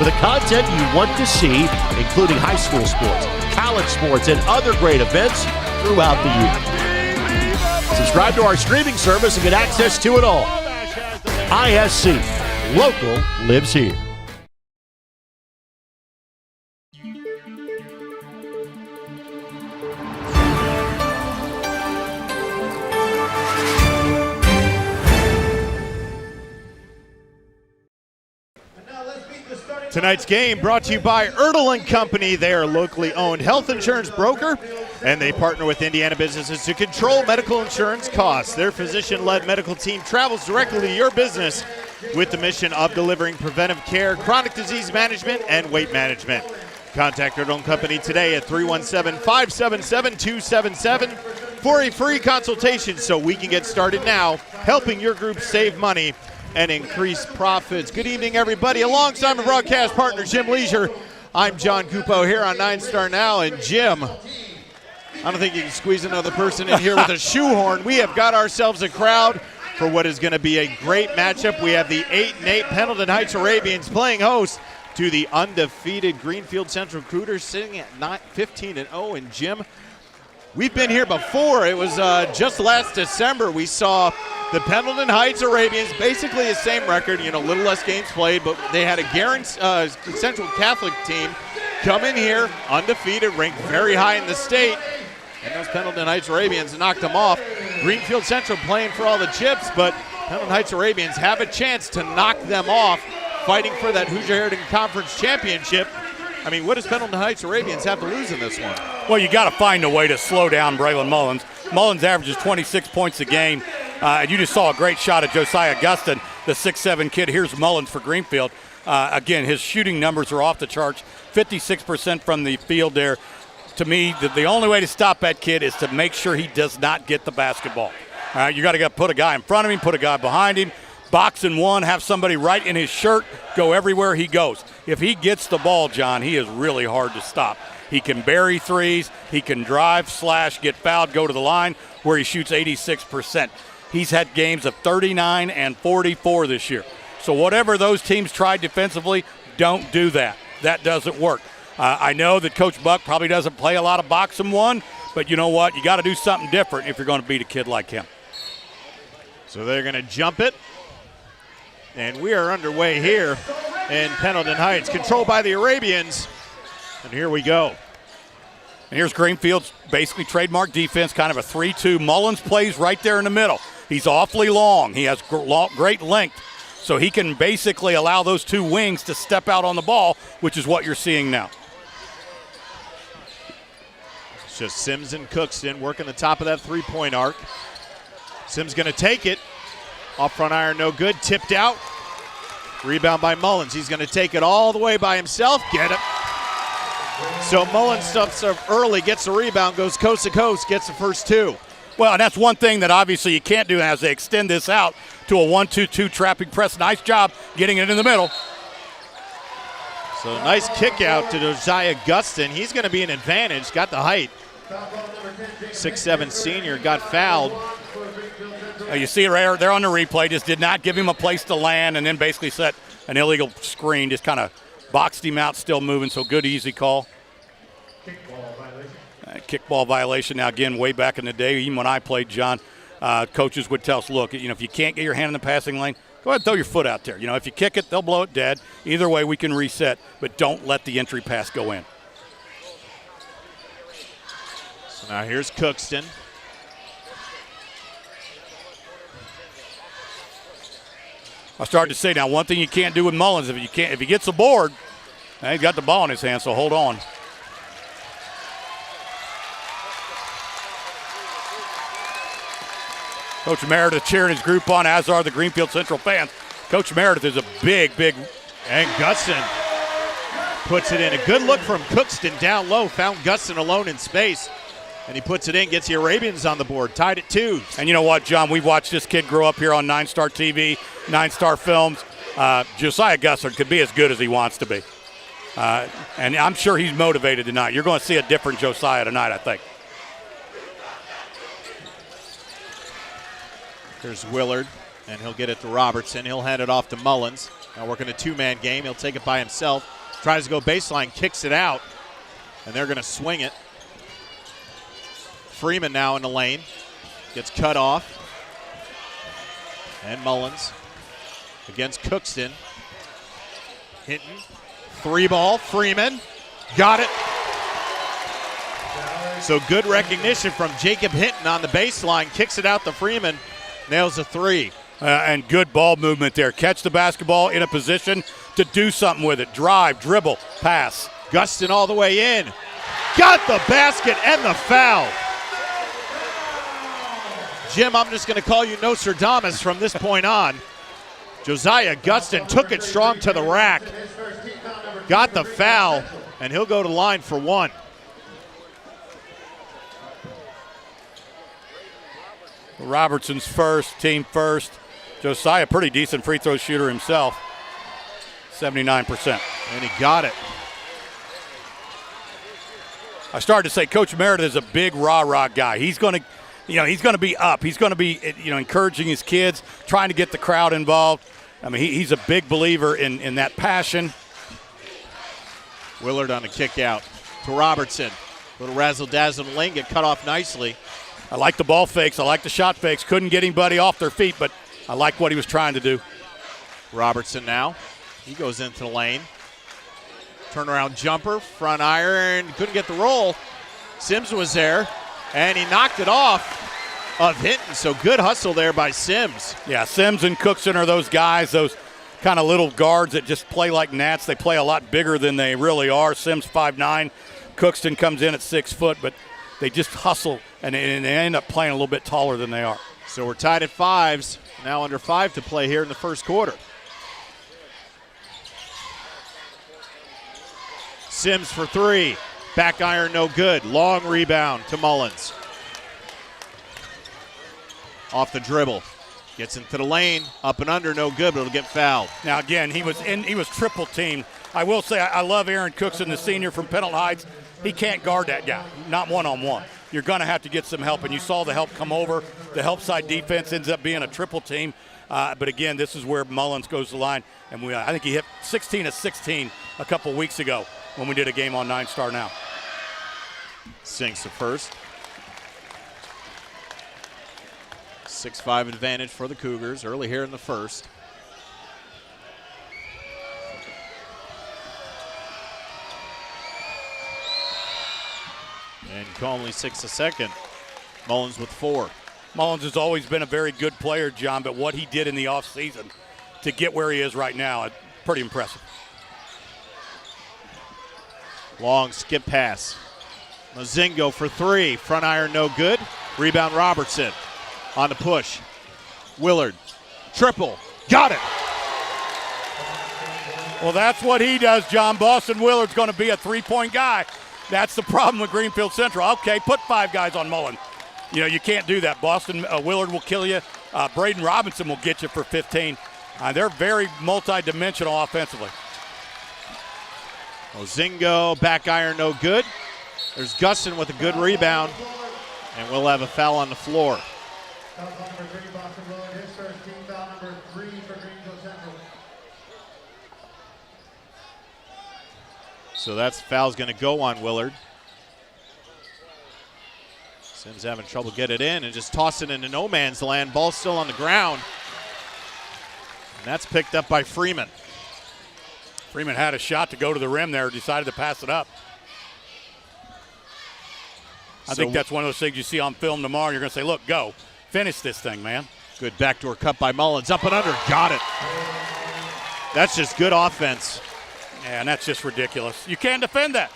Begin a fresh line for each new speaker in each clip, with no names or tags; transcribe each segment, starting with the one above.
for the content you want to see, including high school sports, college sports, and other great events throughout the year. Subscribe to our streaming service and get access to it all. ISC, local lives here.
Tonight's game brought to you by Erdl & Company. They are a locally owned health insurance broker, and they partner with Indiana businesses to control medical insurance costs. Their physician-led medical team travels directly to your business with the mission of delivering preventive care, chronic disease management, and weight management. Contact Erdl & Company today at 317-577-277 for a free consultation so we can get started now, helping your group save money and increase profits. Good evening, everybody. Alongside my broadcast partner, Jim Leisure, I'm John Cupo here on 9 Star Now. And Jim, I don't think you can squeeze another person in here with a shoehorn. We have got ourselves a crowd for what is going to be a great matchup. We have the 8-8 Pendleton Heights Arabians playing host to the undefeated Greenfield-Central Recruiters, sitting at 15-0. And Jim, we've been here before. It was just last December we saw the Pendleton Heights Arabians, basically the same record, a little less games played, but they had a Central Catholic team come in here undefeated, ranked very high in the state, and those Pendleton Heights Arabians knocked them off. Greenfield-Central playing for all the chips, but Pendleton Heights Arabians have a chance to knock them off, fighting for that Hoosier Heritage Conference Championship. I mean, what does Pendleton Heights Arabians have to lose in this one?
Well, you got to find a way to slow down Braylon Mullins. Mullins averages 26 points a game. And you just saw a great shot at Josiah Gustin, the 6'7" kid. Here's Mullins for Greenfield. Again, his shooting numbers are off the charts, 56% from the field there. To me, the only way to stop that kid is to make sure he does not get the basketball. All right, you got to put a guy in front of him, put a guy behind him, box in one, have somebody right in his shirt, go everywhere he goes. If he gets the ball, John, he is really hard to stop. He can bury threes, he can drive, slash, get fouled, go to the line where he shoots 86%. He's had games of 39 and 44 this year. So whatever those teams tried defensively, don't do that. That doesn't work. I know that Coach Buck probably doesn't play a lot of box and one, but you know what? You got to do something different if you're going to beat a kid like him.
So they're going to jump it. And we are underway here in Pendleton Heights, controlled by the Arabians. And here we go.
And here's Greenfield's basically trademark defense, kind of a 3-2. Mullins plays right there in the middle. He's awfully long. He has great length, so he can basically allow those two wings to step out on the ball, which is what you're seeing now.
It's just Sims and Cookston working the top of that three-point arc. Sims going to take it. Off front iron, no good. Tipped out. Rebound by Mullins. He's going to take it all the way by himself. Get it. So Mullins stuffs up early, gets the rebound, goes coast to coast, gets the first two.
Well, and that's one thing that obviously you can't do as they extend this out to a 1-2-2 trapping press. Nice job getting it in the middle.
So nice kick out to Josiah Gustin. He's going to be an advantage. Got the height. 6'7" senior got fouled.
You see right there on the replay, just did not give him a place to land and then basically set an illegal screen, just kind of boxed him out, still moving, so good, easy call. Kickball violation. Now, again, way back in the day, even when I played, John, coaches would tell us, look, if you can't get your hand in the passing lane, go ahead and throw your foot out there. If you kick it, they'll blow it dead. Either way, we can reset, but don't let the entry pass go in.
So now here's Cookston.
I started to say now, one thing you can't do with Mullins, if he gets the board, he's got the ball in his hand, so hold on. Coach Meredith cheering his group on, as are the Greenfield-Central fans. Coach Meredith is a big.
And Gustin puts it in. A good look from Cookston down low, found Gustin alone in space. And he puts it in, gets the Arabians on the board, tied at 2.
And you know what, John? We've watched this kid grow up here on 9 Star TV, 9 Star Films. Josiah Gustin could be as good as he wants to be. And I'm sure he's motivated tonight. You're going to see a different Josiah tonight, I think.
Here's Willard, and he'll get it to Robertson. He'll hand it off to Mullins. Now working a two-man game. He'll take it by himself. Tries to go baseline, kicks it out, and they're going to swing it. Freeman now in the lane. Gets cut off. And Mullins against Cookston. Hinton. Three ball. Freeman. Got it. So good recognition from Jacob Hinton on the baseline. Kicks it out to Freeman. Nails a three.
And good ball movement there. Catch the basketball in a position to do something with it. Drive, dribble, pass.
Gustin all the way in. Got the basket and the foul. Jim, I'm just going to call you Nostradamus from this point on. Josiah Gustin took it strong to the rack. Got the foul, and he'll go to line for one.
Robertson's first, team first. Josiah, pretty decent free throw shooter himself. 79%.
And he got it.
I started to say Coach Meredith is a big rah-rah guy. He's going to, he's going to be up. He's going to be, encouraging his kids, trying to get the crowd involved. I mean, he's a big believer in that passion.
Willard on a kick out to Robertson. Little razzle-dazzle lane, get cut off nicely.
I like the ball fakes. I like the shot fakes. Couldn't get anybody off their feet, but I like what he was trying to do.
Robertson now. He goes into the lane. Turnaround jumper, front iron. Couldn't get the roll. Sims was there, and he knocked it off of Hinton. So good hustle there by Sims.
Yeah, Sims and Cookson are those guys, those kind of little guards that just play like gnats. They play a lot bigger than they really are. Sims 5'9". Cookston comes in at 6 foot, but they just hustle, and they end up playing a little bit taller than they are.
So we're tied at fives. Now under 5 to play here in the first quarter. Sims for three. Back iron, no good. Long rebound to Mullins. Off the dribble. Gets into the lane. Up and under, no good, but it'll get fouled.
Now, again, he was triple teamed. I will say I love Aaron Cookson, the senior from Pendleton Heights. He can't guard that guy, not one-on-one. You're going to have to get some help, and you saw the help come over. The help side defense ends up being a triple team. But, again, this is where Mullins goes to the line. And I think he hit 16 of 16 a couple weeks ago when we did a game on 9 Star Now.
Sinks the first. 6-5 advantage for the Cougars early here in the first. And Conley 6 a second. Mullins with 4.
Mullins has always been a very good player, John, but what he did in the offseason to get where he is right now, pretty impressive.
Long skip pass. Mozingo for 3. Front iron, no good. Rebound Robertson on the push. Willard, triple. Got it.
Well, that's what he does, John. Boston Willard's going to be a three-point guy. That's the problem with Greenfield-Central. Okay, put 5 guys on Mullen. You can't do that. Boston Willard will kill you. Braden Robinson will get you for 15. They're very multi-dimensional offensively.
Mozingo, back iron, no good. There's Gustin with a good rebound, and we'll have a foul on the floor. So that's foul's going to go on Willard. Sims having trouble getting it in and just toss it into no man's land. Ball still on the ground. And that's picked up by Freeman.
Freeman had a shot to go to the rim there, decided to pass it up. I think that's one of those things you see on film tomorrow. You're going to say, look, go. Finish this thing, man.
Good backdoor cut by Mullins. Up and under. Got it. That's just good offense.
Yeah, and that's just ridiculous. You can't defend that.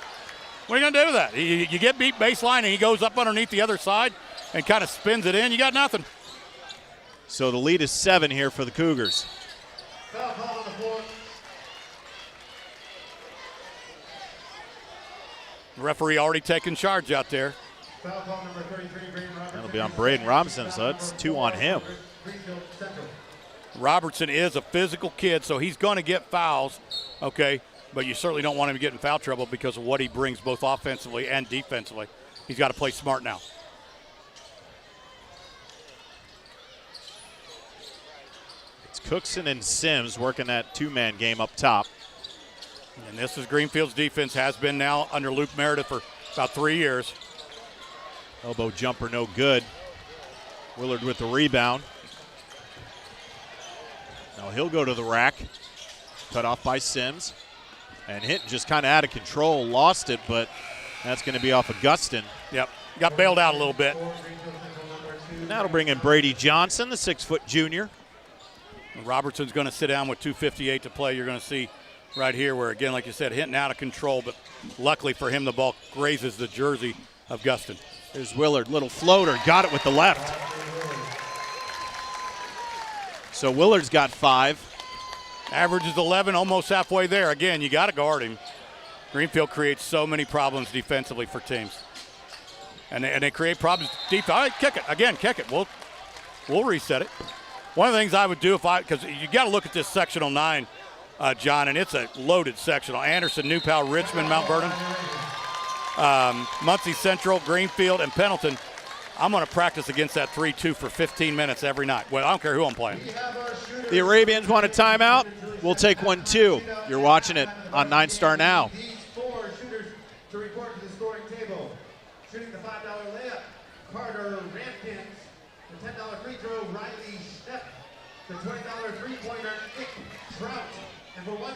What are you going to do with that? You get beat baseline and he goes up underneath the other side and kind of spins it in. You got nothing.
So the lead is 7 here for the Cougars.
The referee already taking charge out there.
That'll be on Braden Robinson, so that's 2 on him.
Robertson is a physical kid, so he's going to get fouls, okay? But you certainly don't want him to get in foul trouble because of what he brings both offensively and defensively. He's got to play smart now.
It's Cookson and Sims working that two-man game up top.
And this is Greenfield's defense, has been now under Luke Meredith for about 3 years.
Elbow jumper no good. Willard with the rebound. Now he'll go to the rack. Cut off by Sims. And Hinton just kind of out of control, lost it, but that's going to be off Augustin.
Yep, got bailed out a little bit.
And that'll bring in Brady Johnson, the 6-foot junior.
Robertson's going to sit down with 2:58 to play. You're going to see right here where, again, like you said, Hinton out of control, but luckily for him, the ball grazes the jersey of Gustin.
There's Willard, little floater, got it with the left. So Willard's got 5.
Average is 11, almost halfway there. Again, you got to guard him. Greenfield creates so many problems defensively for teams. And they create problems deep. All right, kick it. Again, kick it. We'll reset it. One of the things I would do because you got to look at this sectional 9, John, and it's a loaded sectional. Anderson, New Pal, Richmond, Mount Vernon, Muncie Central, Greenfield, and Pendleton. I'm going to practice against that 3-2 for 15 minutes every night. Well, I don't care who I'm playing.
The Arabians want a timeout. We'll take one, too. You're watching it on 9 Star now.
These 4 shooters to report to the scoring table. Shooting the $5 layup, Carter Rampkins. The $10 free throw, Riley Stepp. The $20 three-pointer, Nick Trout. And for one.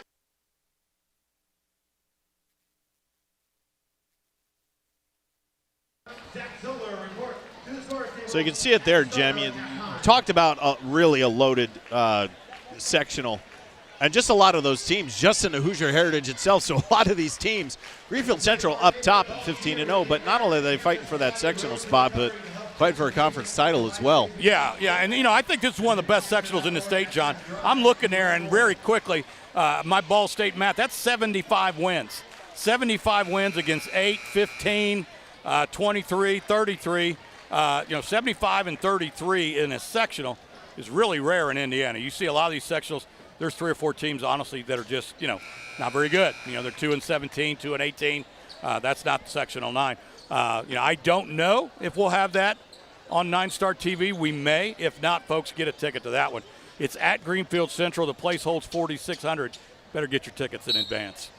Zach Zoller report to the scoring table.
So you can see it there, Jim. You talked about really a loaded sectional. And just a lot of those teams, just in the Hoosier Heritage itself. So a lot of these teams, Greenfield-Central up top at 15-0, but not only are they fighting for that sectional spot, but fighting for a conference title as well.
Yeah, and I think this is one of the best sectionals in the state, John. I'm looking there, and very quickly, my Ball State math, that's 75 wins. 75 wins against 8, 15, 23, 33. 75 and 33 in a sectional is really rare in Indiana. You see a lot of these sectionals, there's 3 or 4 teams, honestly, that are just, not very good. They're 2-17, 2-18. That's not sectional 9. I don't know if we'll have that on 9 Star TV. We may. If not, folks, get a ticket to that one. It's at Greenfield-Central. The place holds 4,600. Better get your tickets in advance.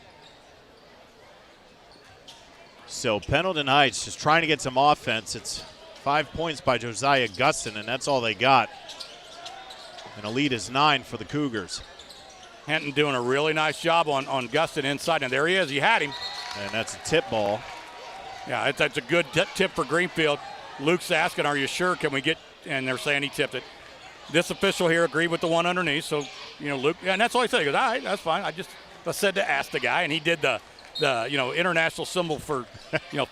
So Pendleton Heights just trying to get some offense. It's 5 points by Josiah Gustin, and that's all they got. And a lead is 9 for the Cougars.
Hinton doing a really nice job on Gustin inside, and there he is. He had him.
And that's a tip ball.
Yeah, that's a good tip for Greenfield. Luke's asking, are you sure? Can we get, and they're saying he tipped it. This official here agreed with the one underneath, so, Luke, and that's all he said. He goes, all right, that's fine. I said to ask the guy, and he did the international symbol for,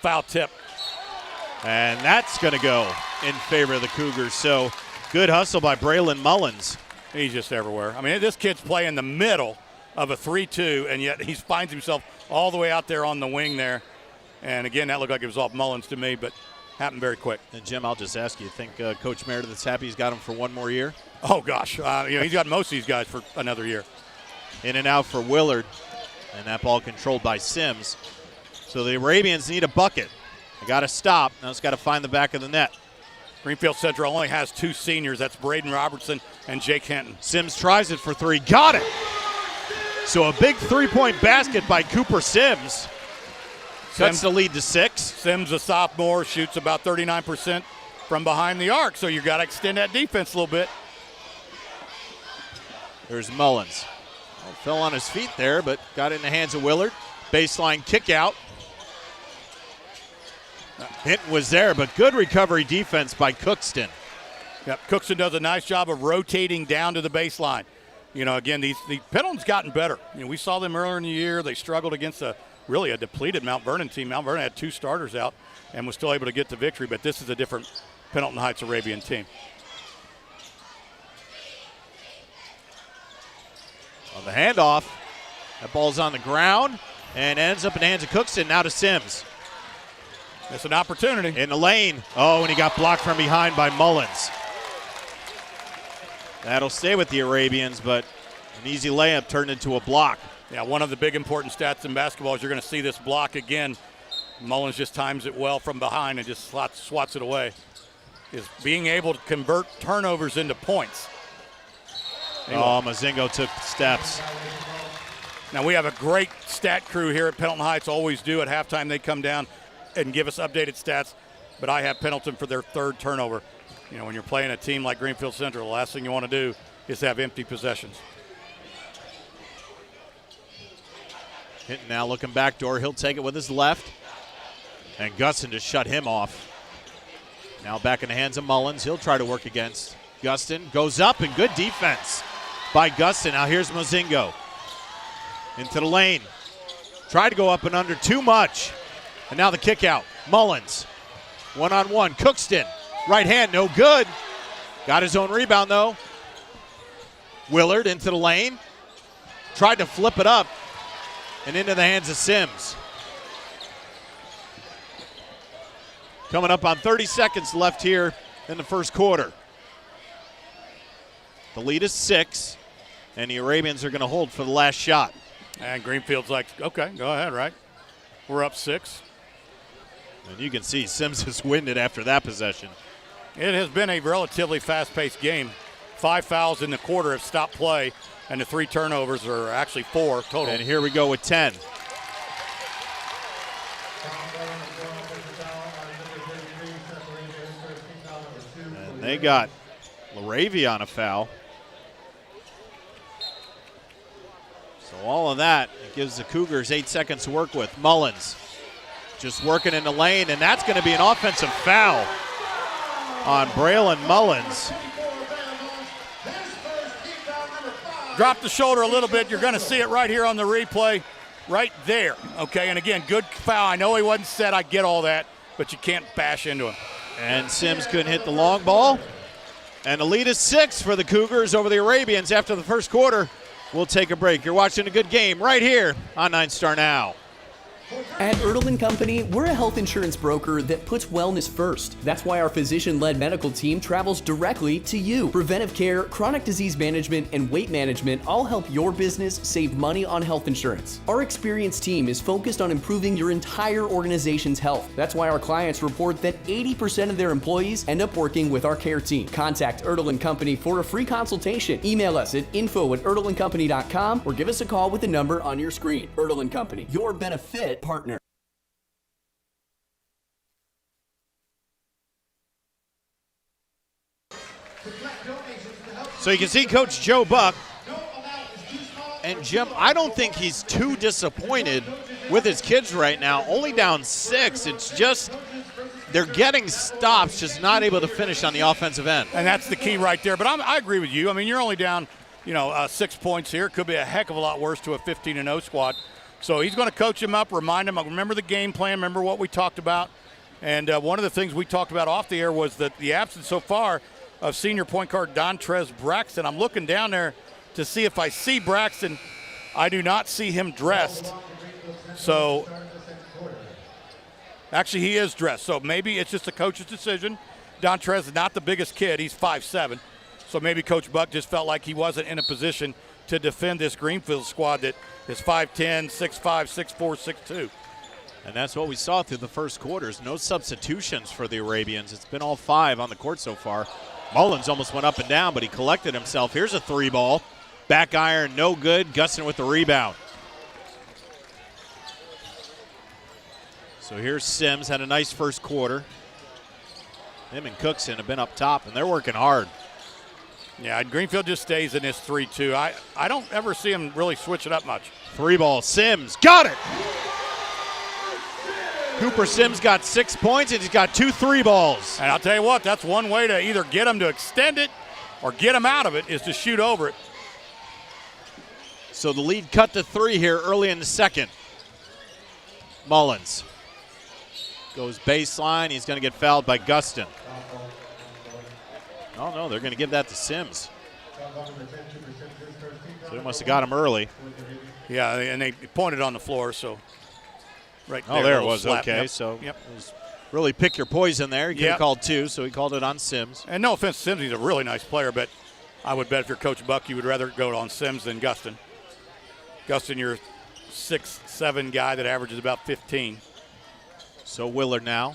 foul tip.
And that's going to go in favor of the Cougars. So good hustle by Braylon Mullins.
He's just everywhere. I mean, this kid's playing in the middle of a 3-2, and yet he finds himself all the way out there on the wing there. And, again, that looked like it was off Mullins to me, but happened very quick.
And, Jim, I'll just ask you, think Coach Meredith is happy he's got him for one more year?
Oh, gosh. He's got most of these guys for another year.
In and out for Willard, and that ball controlled by Sims. So the Arabians need a bucket. They got to stop. Now it's got to find the back of the net.
Greenfield-Central only has 2 seniors. That's Braden Robertson and Jake Hinton.
Sims tries it for 3. Got it! So a big 3-point basket by Cooper Sims. Cuts the lead to 6.
Sims, a sophomore, shoots about 39% from behind the arc, so you got to extend that defense a little bit.
There's Mullins. Fell on his feet there, but got it in the hands of Willard. Baseline kick out. Hinton was there, but good recovery defense by Cookston.
Yep, Cookston does a nice job of rotating down to the baseline. Again, the Pendleton's gotten better. We saw them earlier in the year. They struggled against a depleted Mount Vernon team. Mount Vernon had 2 starters out and was still able to get the victory, but this is a different Pendleton Heights Arabian team.
On the handoff, that ball's on the ground and ends up in the hands of Cookston. Now to Sims.
It's an opportunity.
In the lane. Oh, and he got blocked from behind by Mullins. That'll stay with the Arabians, but an easy layup turned into a block.
Yeah, one of the big important stats in basketball is you're going to see this block again. Mullins just times it well from behind and just swats it away. Is being able to convert turnovers into points.
Oh, Mozingo took steps.
Now, we have a great stat crew here at Pendleton Heights, always do. At halftime, they come down and give us updated stats, but I have Pendleton for their third turnover. You know, when you're playing a team like Greenfield-Central, the last thing you want to do is have empty possessions.
Hinton now looking backdoor. He'll take it with his left. And Gustin just shut him off. Now back in the hands of Mullins. He'll try to work against Gustin. Goes up, and good defense by Gustin. Now here's Mozingo. Into the lane. Tried to go up and under too much. And now the kick out. Mullins. One-on-one. Cookston. Right hand, no good. Got his own rebound, though. Willard into the lane. Tried to flip it up. And into the hands of Sims. Coming up on 30 seconds left here in the first quarter. The lead is 6, and the Arabians are going to hold for the last shot.
And Greenfield's like, okay, go ahead, right? We're up 6.
And you can see Sims is winded after that possession.
It has been a relatively fast-paced game. 5 fouls in the quarter have stopped play, and the 3 turnovers are actually 4 total.
And here we go with 10. And they got Laravia on a foul. So all of that, it gives the Cougars 8 seconds to work with. Mullins just working in the lane, and that's going to be an offensive foul on Braylon Mullins.
Drop the shoulder a little bit. You're going to see it right here on the replay, right there. Okay, and again, good foul. I know he wasn't set. I get all that, but you can't bash into him.
And Sims couldn't hit the long ball. And the lead is 6 for the Cougars over the Arabians after the first quarter. We'll take a break. You're watching a good game right here on 9 Star Now.
At Erdl & Company, we're a health insurance broker that puts wellness first. That's why our physician-led medical team travels directly to you. Preventive care, chronic disease management, and weight management all help your business save money on health insurance. Our experienced team is focused on improving your entire organization's health. That's why our clients report that 80% of their employees end up working with our care team. Contact Erdl & Company for a free consultation. Email us at info@erdlandcompany.com or give us a call with the number on your screen. Erdl & Company, your benefit partner.
So you can see Coach Joe Buck. And Jim, I don't think he's too disappointed with his kids right now. Only down 6. It's just they're getting stops, just not able to finish on the offensive end.
And that's the key right there. But I agree with you. I mean, you're only down, 6 points here. It could be a heck of a lot worse to a 15-0 squad. So he's going to coach him up, remind him, remember the game plan, remember what we talked about. And one of the things we talked about off the air was that the absence so far of senior point guard Dontrez Braxton. I'm looking down there to see if I see Braxton. I do not see him dressed. So actually he is dressed. So maybe it's just a coach's decision. Dontrez is not the biggest kid. He's 5'7". So maybe Coach Buck just felt like he wasn't in a position to defend this Greenfield squad that is 5'10", 6'5", 6'4", 6'2".
And that's what we saw through the first quarters. No substitutions for the Arabians. It's been all 5 on the court so far. Mullins almost went up and down, but he collected himself. Here's a 3 ball. Back iron, no good. Gustin with the rebound. So here's Sims, had a nice first quarter. Him and Cookson have been up top, and they're working hard.
Yeah, Greenfield just stays in this 3-2. I don't ever see him really switch it up much.
3 ball, Sims, got it! Cooper Sims got 6 points, and he's got 2 3 balls.
And I'll tell you what, that's one way to either get him to extend it or get him out of it is to shoot over it.
So the lead cut to 3 here early in the second. Mullins goes baseline. He's going to get fouled by Gustin. Oh, no, they're going to give that to Sims. So they must have got him early.
Yeah, and they pointed on the floor, so right there.
Oh, there it was.
Slap.
Okay,
yep.
so
yep.
It was really pick your poison there. He could have called 2, so he called it on Sims.
And no offense to Sims, he's a really nice player, but I would bet if you're Coach Buck, you would rather go on Sims than Gustin. Gustin, your 6'7" guy that averages about 15.
So Willard now.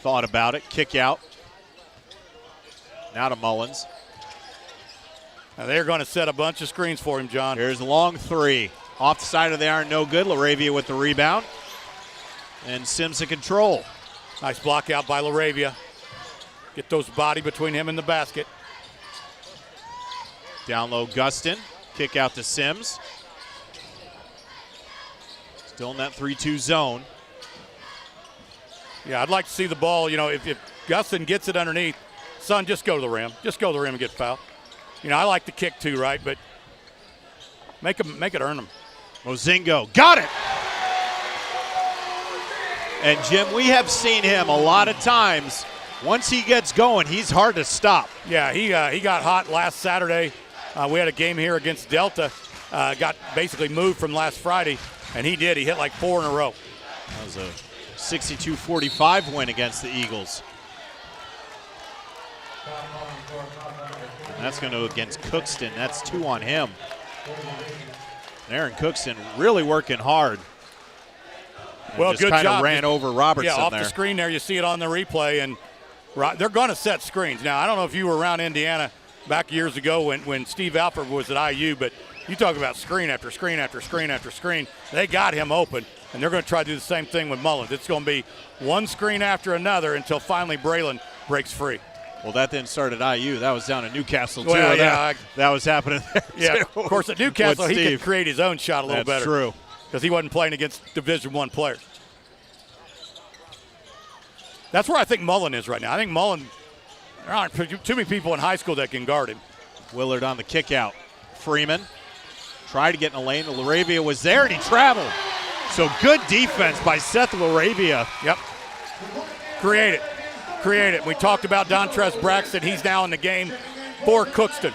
Thought about it. Kick out. Now to Mullins.
Now they're going to set a bunch of screens for him, John.
Here's a long three. Off the side of the iron, no good. Laravia with the rebound. And Sims in control.
Nice block out by Laravia. Get those body between him and the basket.
Down low, Gustin. Kick out to Sims. Still in that 3-2 zone.
Yeah, I'd like to see the ball. You know, if Gustin gets it underneath, son, just go to the rim. Just go to the rim and get fouled. You know, I like the kick too, right? But make it earn them.
Mozingo got it. And Jim, we have seen him a lot of times. Once he gets going, he's hard to stop.
Yeah, he got hot last Saturday. We had a game here against Delta. Got basically moved from last Friday, and he did. He hit like 4 in a row.
That was a 62-45 win against the Eagles. And that's going to go against Cookston. That's 2 on him. Aaron Cookston really working hard.
Well,
just
good
kind
job.
of ran over Robertson
Yeah, off
there.
the screen there. You see it on the replay, and they're going to set screens. Now, I don't know if you were around Indiana back years ago when Steve Alford was at IU, but you talk about screen after screen after screen after screen. They got him open, and they're going to try to do the same thing with Mullins. It's going to be one screen after another until finally Braylon breaks free.
Well, that didn't start at IU. That was down at Newcastle, too.
Well, yeah,
that was happening there,
yeah,
too.
of course, at Newcastle, he could create his own shot a little better.
That's true.
Because he wasn't playing against Division I players. That's where I think Mullen is right now. I think Mullen, there aren't too many people in high school that can guard him.
Willard on the kick out. Freeman tried to get in the lane. Laravia was there, and he traveled. So good defense by Seth Laravia.
Yep. Create it. We talked about Dontrez Braxton. He's now in the game for Cookston.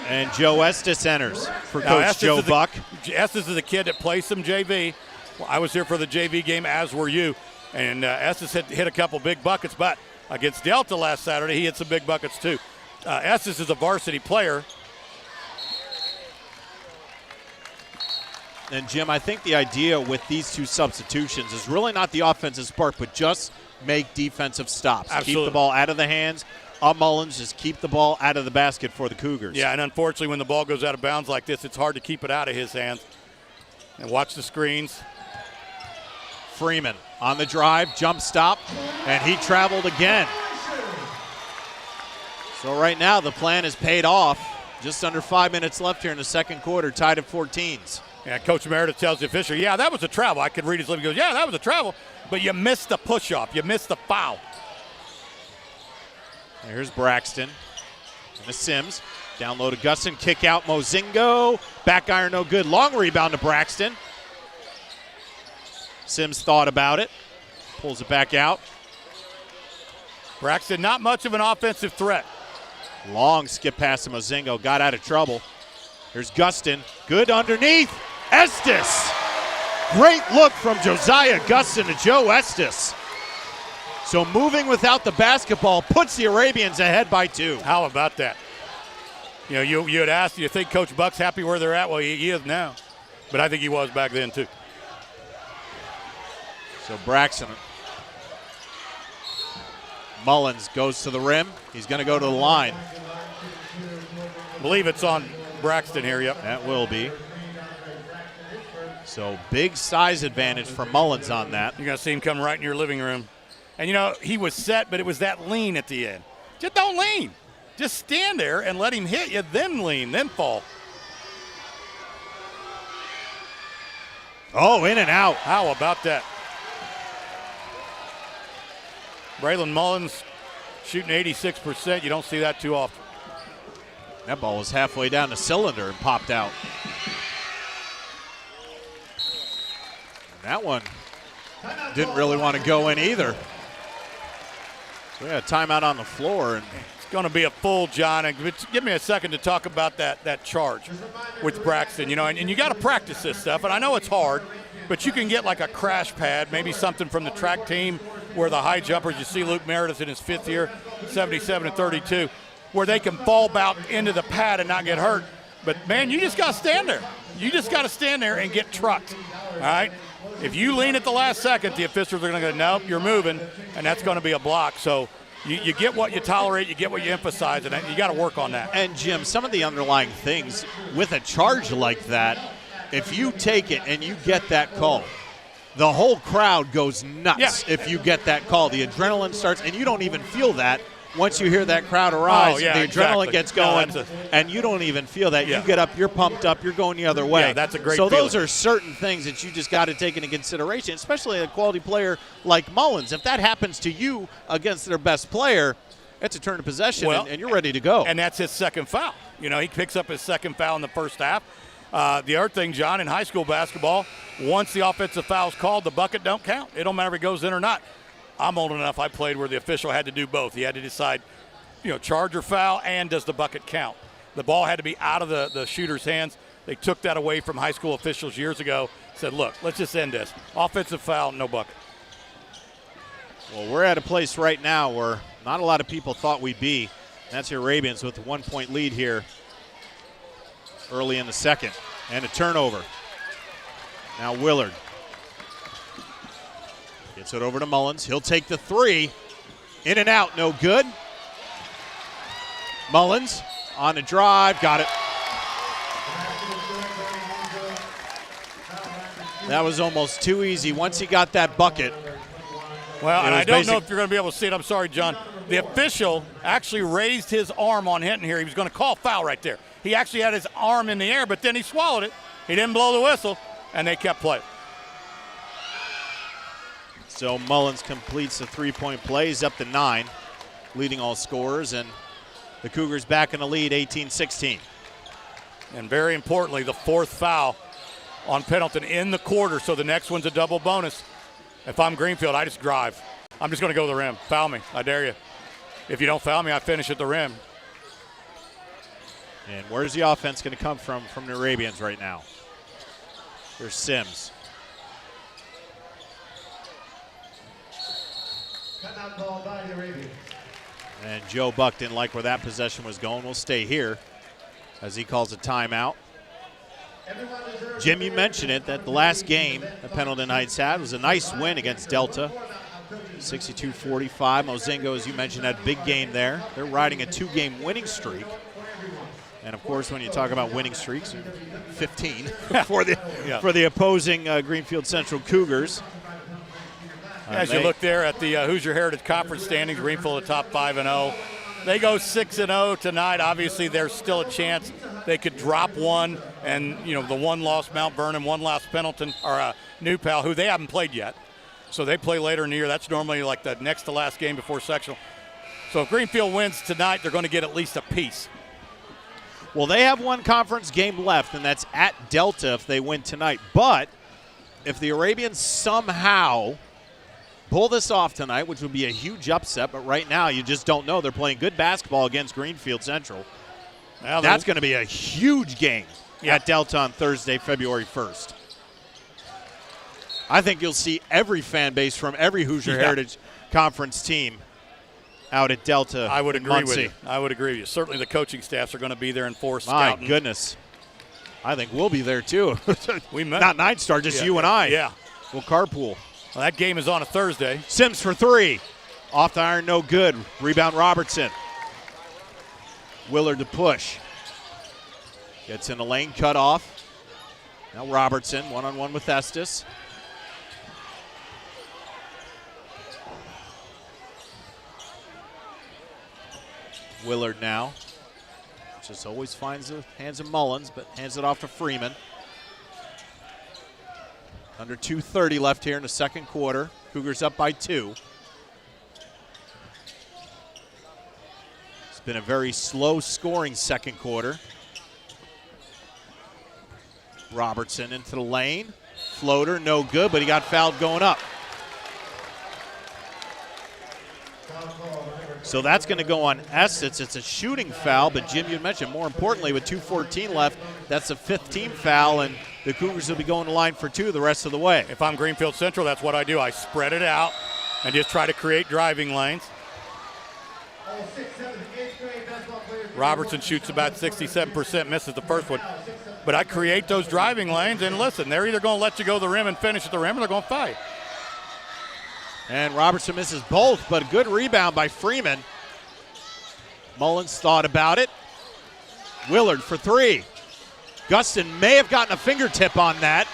And Joe Estes enters for Coach Joe Buck.
Estes is a kid that plays some JV. Well, I was here for the JV game, as were you. And Estes hit a couple big buckets, but against Delta last Saturday, he hit some big buckets too. Estes is a varsity player.
And Jim, I think the idea with these two substitutions is really not the offensive spark, but just make defensive stops.
Absolutely.
Keep the ball out of the hands of Mullins, just keep the ball out of the basket for the Cougars.
Yeah, and unfortunately when the ball goes out of bounds like this, it's hard to keep it out of his hands. And watch the screens.
Freeman on the drive, jump stop, and he traveled again. So right now the plan is paid off. Just under 5 minutes left here in the second quarter, tied at 14s.
Yeah, Coach Meredith tells the official, yeah, that was a travel. I could read his lips. He goes, yeah, that was a travel, but you missed the push-off. You missed the foul.
Here's Braxton and the Sims. Down low to Gustin, kick out Mozingo. Back iron no good. Long rebound to Braxton. Sims thought about it. Pulls it back out.
Braxton, not much of an offensive threat.
Long skip pass to Mozingo. Got out of trouble. Here's Gustin. Good underneath. Estes. Great look from Josiah Gustin to Joe Estes. So moving without the basketball puts the Arabians ahead by 2.
How about that? You know, you had asked, do you think Coach Buck's happy where they're at? Well, he is now. But I think he was back then, too.
So Braxton. Mullins goes to the rim. He's going to go to the line.
I believe it's on Braxton here, yep.
That will be. So big size advantage for Mullins on that.
You're going to see him come right in your living room. And, you know, he was set, but it was that lean at the end. Just don't lean. Just stand there and let him hit you, then lean, then fall.
Oh, in and out.
How about that? Braylon Mullins shooting 86%. You don't see that too often.
That ball was halfway down the cylinder and popped out. And that one didn't really want to go in either. So we had a timeout on the floor. And
it's going to be a full, John. And give me a second to talk about that charge with Braxton. You know, and you got to practice this stuff. And I know it's hard, but you can get like a crash pad, maybe something from the track team where the high jumpers, you see Luke Meredith in his 5th year, 77 and 32, where they can fall back into the pad and not get hurt. But, man, you just got to stand there. You just got to stand there and get trucked, all right? If you lean at the last second, the officials are going to go, nope, you're moving, and that's going to be a block. So You get what you tolerate, you get what you emphasize, and you got to work on that.
And, Jim, some of the underlying things with a charge like that, if you take it and you get that call, the whole crowd goes nuts if you get that call. The adrenaline starts, and you don't even feel that. Once you hear that crowd arise, the adrenaline gets going, and you don't even feel that. You get up, you're pumped up, you're going the other way.
Yeah, that's a great
So
feeling.
those are certain things that you just got to take into consideration, especially a quality player like Mullins. If that happens to you against their best player, it's a turn of possession, and you're ready to go.
And that's his second foul. You know, he picks up his second foul in the first half. The other thing, John, in high school basketball, once the offensive foul is called, the bucket don't count. It don't matter if it goes in or not. I'm old enough, I played where the official had to do both. He had to decide, charge or foul, and does the bucket count? The ball had to be out of the shooter's hands. They took that away from high school officials years ago, said, look, let's just end this. Offensive foul, no bucket.
Well, we're at a place right now where not a lot of people thought we'd be. That's your Arabians with a 1-point lead here early in the second. And a turnover. Now Willard gets it over to Mullins. He'll take the three. In and out, no good. Mullins on the drive, got it. That was almost too easy. Once he got that bucket.
Well, and I don't know if you're going to be able to see it. I'm sorry, John. The official actually raised his arm on Hinton here. He was going to call foul right there. He actually had his arm in the air, but then he swallowed it. He didn't blow the whistle, and they kept playing.
So Mullins completes the three-point play. He's up to 9, leading all scorers, and the Cougars back in the lead, 18-16.
And very importantly, the fourth foul on Pendleton in the quarter, so the next one's a double bonus. If I'm Greenfield, I just drive. I'm just going to go to the rim. Foul me. I dare you. If you don't foul me, I finish at the rim.
And where's the offense going to come from the Arabians right now? There's Sims.
Timeout called by the Arabians.
And Joe Buck didn't like where that possession was going. We'll stay here as he calls a timeout. Jim, you mentioned it, that the last game that Pendleton Heights had was a nice win against Delta. 62-45. Mozingo, as you mentioned, had a big game there. They're riding a 2-game winning streak. And, of course, when you talk about winning streaks, 15 for the opposing Greenfield-Central Cougars.
As you look there at the Hoosier Heritage Conference standings, Greenfield the top 5-0. They go 6-0 tonight. Obviously, there's still a chance they could drop one, and the one lost Mount Vernon, one lost Pendleton or New Pal, who they haven't played yet. So they play later in the year. That's normally like the next to last game before sectional. So if Greenfield wins tonight, they're going to get at least a piece.
Well, they have one conference game left, and that's at Delta if they win tonight. But if the Arabians somehow pull this off tonight, which would be a huge upset, but right now you just don't know. They're playing good basketball against Greenfield-Central. Now that's going to be a huge game at Delta on Thursday, February 1st. I think you'll see every fan base from every Hoosier Heritage Conference team out at Delta.
I would agree with you.
Muncie.
Certainly the coaching staffs are going to be there in force scouting.
My goodness. I think we'll be there too.
We met.
Not Nine Star, just you and I.
Yeah.
We'll carpool.
Well, that game is on a Thursday.
Sims for 3. Off the iron, no good. Rebound Robertson. Willard to push. Gets in the lane, cut off. Now Robertson, one-on-one with Estes. Willard now. Just always finds the hands of Mullins, but hands it off to Freeman. Under 2:30 left here in the second quarter. Cougars up by 2. It's been a very slow scoring second quarter. Robertson into the lane. Floater, no good, but he got fouled going up. So that's going to go on Estes. It's a shooting foul, but Jim, you mentioned more importantly with 2:14 left, that's a 5th team foul, and the Cougars will be going to line for 2 the rest of the way.
If I'm Greenfield-Central, that's what I do. I spread it out and just try to create driving lanes. Robertson shoots about 67%, misses the first one. But I create those driving lanes, and listen, they're either going to let you go to the rim and finish at the rim, or they're going to fight.
And Robertson misses both, but a good rebound by Freeman. Mullins thought about it. Willard for three. Gustin may have gotten a fingertip on that.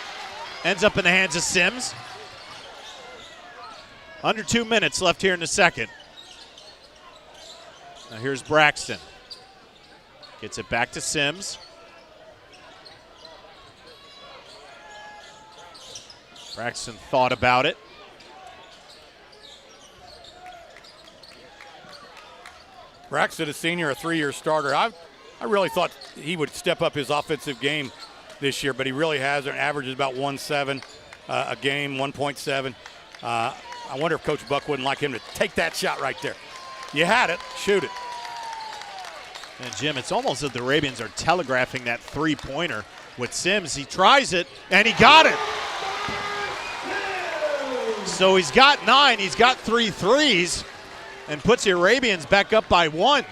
Ends up in the hands of Sims. Under 2 minutes left here in the second. Now here's Braxton. Gets it back to Sims. Braxton thought about it.
Braxton, a senior, a 3-year starter. I really thought he would step up his offensive game this year, but he really hasn't. Averages about 1.7 a game, 1.7. I wonder if Coach Buck wouldn't like him to take that shot right there. You had it, shoot it.
And Jim, it's almost that the Arabians are telegraphing that three-pointer with Sims. He tries it, and he got it. So he's got 9, he's got 3 threes, and puts the Arabians back up by 1.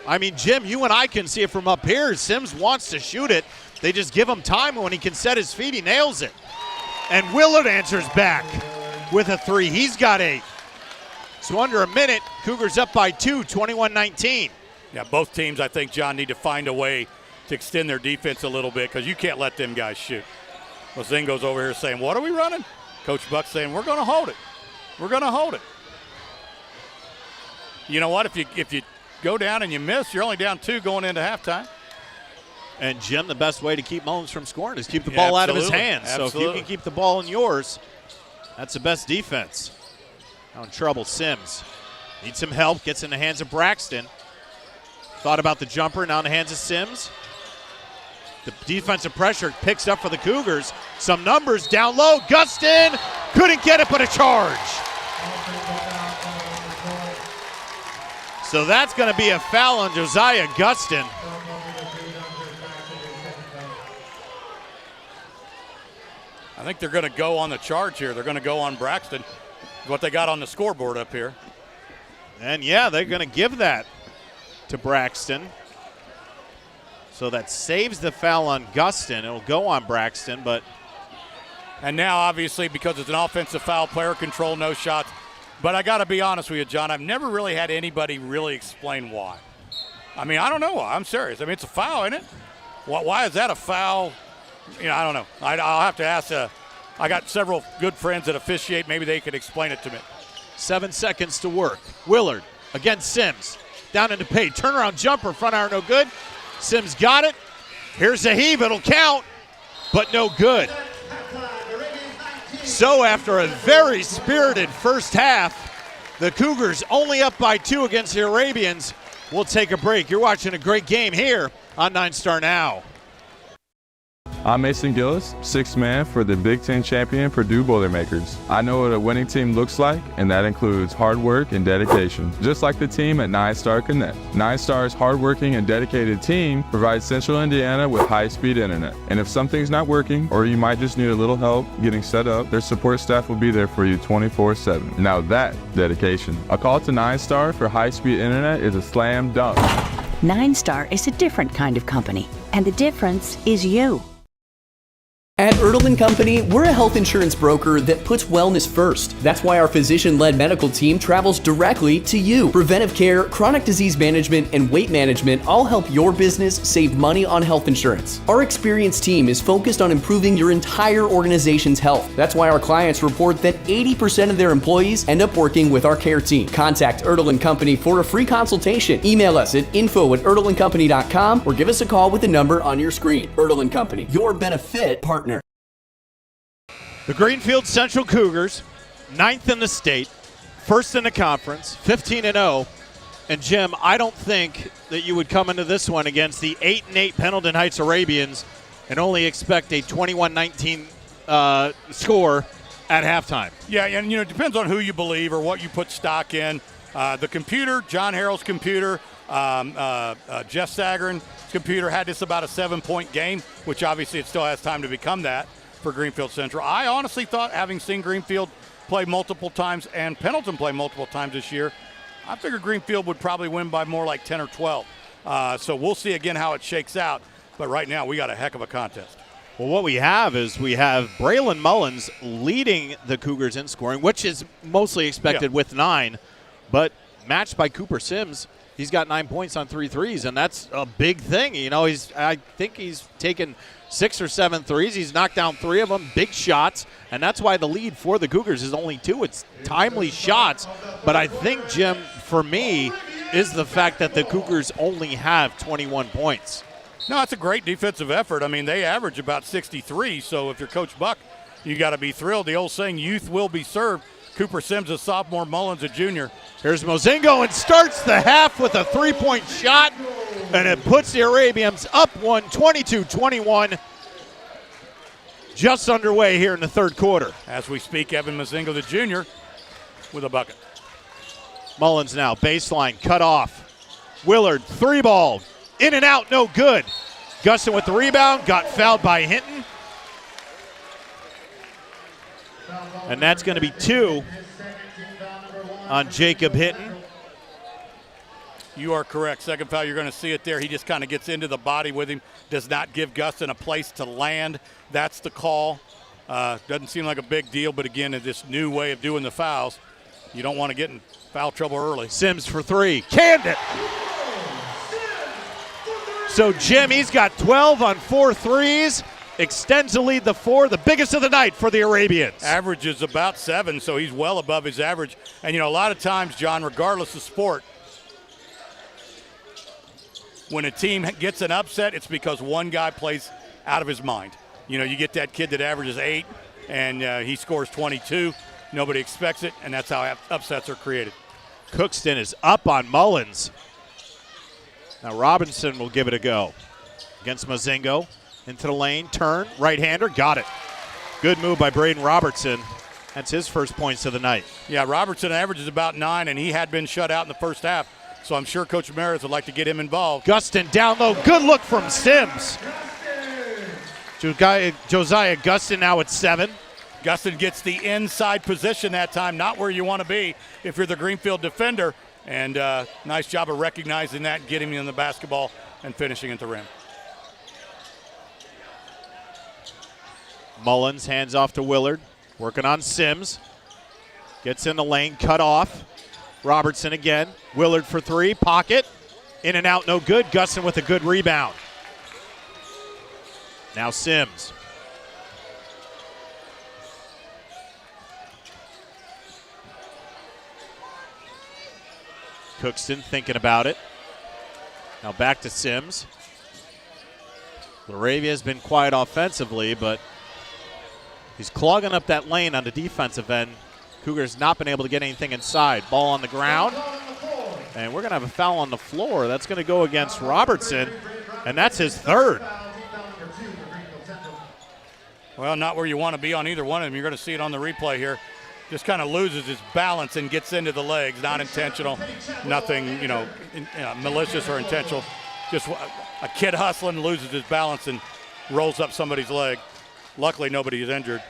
I mean, Jim, you and I can see it from up here. Sims wants to shoot it. They just give him time, and when he can set his feet, he nails it. And Willard answers back with a 3. He's got 8. So under a minute, Cougars up by 2, 21-19.
Yeah, both teams, I think, John, need to find a way to extend their defense a little bit because you can't let them guys shoot. Mozingo's over here saying, what are we running? Coach Buck saying, we're going to hold it. We're going to hold it. You know what? If you go down and you miss, you're only down 2 going into halftime.
And, Jim, the best way to keep Mullins from scoring is keep the ball out of his hands.
Absolutely.
So if you can keep the ball in yours, that's the best defense. Now in trouble, Sims. Needs some help, gets in the hands of Braxton. Thought about the jumper, now in the hands of Sims. The defensive pressure picks up for the Cougars. Some numbers down low. Gustin couldn't get it, but a charge. So that's going to be a foul on Josiah Gustin.
I think they're going to go on the charge here. They're going to go on Braxton, what they got on the scoreboard up here.
And, yeah, they're going to give that to Braxton. So that saves the foul on Gustin. It'll go on Braxton, but.
And now, obviously, because it's an offensive foul, player control, no shots. But I got to be honest with you, John, I've never really had anybody really explain why. I mean, I don't know why. I'm serious. I mean, it's a foul, isn't it? Why is that a foul? You know, I don't know. I'll have to ask. I got several good friends that officiate. Maybe they could explain it to me.
7 seconds to work. Willard against Sims. Down into paint. Turnaround jumper. Front iron no good. Sims got it. Here's a heave. It'll count, but no good. So after a very spirited first half, the Cougars only up by 2 against the Arabians. We'll take a break. You're watching a great game here on 9 Star Now.
I'm Mason Gillis, 6th man for the Big Ten champion Purdue Boilermakers. I know what a winning team looks like, and that includes hard work and dedication, just like the team at 9 Star Connect. 9 Star's hardworking and dedicated team provides Central Indiana with high-speed internet. And if something's not working, or you might just need a little help getting set up, their support staff will be there for you 24/7. Now that dedication. A call to 9 Star for high-speed internet is a slam dunk.
9 Star is a different kind of company, and the difference is you.
At Ertl & Company, we're a health insurance broker that puts wellness first. That's why our physician-led medical team travels directly to you. Preventive care, chronic disease management, and weight management all help your business save money on health insurance. Our experienced team is focused on improving your entire organization's health. That's why our clients report that 80% of their employees end up working with our care team. Contact Ertl & Company for a free consultation. Email us at info@ertlandcompany.com or give us a call with the number on your screen. Ertl & Company, your benefit partner.
The Greenfield-Central Cougars, 9th in the state, 1st in the conference, 15-0. And Jim, I don't think that you would come into this one against the 8-8 Pendleton Heights Arabians and only expect a 21-19 score at halftime.
Yeah, and you know, it depends on who you believe or what you put stock in. The computer, John Harrell's computer, Jeff Sagarin's computer had this about a 7-point game, which obviously it still has time to become that for Greenfield-Central. I honestly thought, having seen Greenfield play multiple times and Pendleton play multiple times this year, I figured Greenfield would probably win by more like 10 or 12. So we'll see again how it shakes out. But right now, we got a heck of a contest.
Well, what we have Braylon Mullins leading the Cougars in scoring, which is mostly expected with 9, but matched by Cooper Sims. He's got 9 points on 3 threes, and that's a big thing. You know, I think he's taken 6 or 7 threes. He's knocked down 3 of them, big shots, and that's why the lead for the Cougars is only 2. It's timely shots, but I think, Jim, for me, is the fact that the Cougars only have 21 points.
No, it's a great defensive effort. I mean, they average about 63, so if you're Coach Buck, you got to be thrilled. The old saying, youth will be served. Cooper Sims, a sophomore, Mullins, a junior.
Here's Mozingo and starts the half with a 3-point shot, and it puts the Arabians up 22-21. Just underway here in the third quarter.
As we speak, Evan Mozingo, the junior, with a bucket.
Mullins now, baseline, cut off. Willard, 3-ball, in and out, no good. Gustin with the rebound, got fouled by Hinton. And that's going to be 2 on Jacob Hinton.
You are correct. Second foul, you're going to see it there. He just kind of gets into the body with him, does not give Gustin a place to land. That's the call. Doesn't seem like a big deal, but again, in this new way of doing the fouls, you don't want to get in foul trouble early.
Sims for 3, canned it. So Jim, he's got 12 on 4 threes. Extends the lead to 4, the biggest of the night for the Arabians.
Average is about 7, so he's well above his average. And, you know, a lot of times, John, regardless of sport, when a team gets an upset, it's because one guy plays out of his mind. You know, you get that kid that averages 8, and he scores 22. Nobody expects it, and that's how upsets are created.
Cookston is up on Mullins. Now Robinson will give it a go. Against Mozingo. Into the lane, turn, right-hander, got it. Good move by Braden Robertson. That's his first points of the night.
Yeah, Robertson averages about 9, and he had been shut out in the first half. So I'm sure Coach Meredith would like to get him involved.
Gustin down low, good look from Sims. Josiah Gustin now at 7.
Gustin gets the inside position that time, not where you want to be if you're the Greenfield defender. And nice job of recognizing that, getting him in the basketball and finishing at the rim.
Mullins hands off to Willard, working on Sims. Gets in the lane, cut off. Robertson again. Willard for 3, pocket. In and out, no good. Gustin with a good rebound. Now Sims. Cookston thinking about it. Now back to Sims. Laravia has been quiet offensively, but he's clogging up that lane on the defensive end. Cougars not been able to get anything inside. Ball on the ground. And we're going to have a foul on the floor. That's going to go against Robertson, and that's his 3rd.
Well, not where you want to be on either one of them. You're going to see it on the replay here. Just kind of loses his balance and gets into the legs. Not intentional. Nothing, malicious or intentional. Just a kid hustling, loses his balance and rolls up somebody's leg. Luckily, nobody is injured.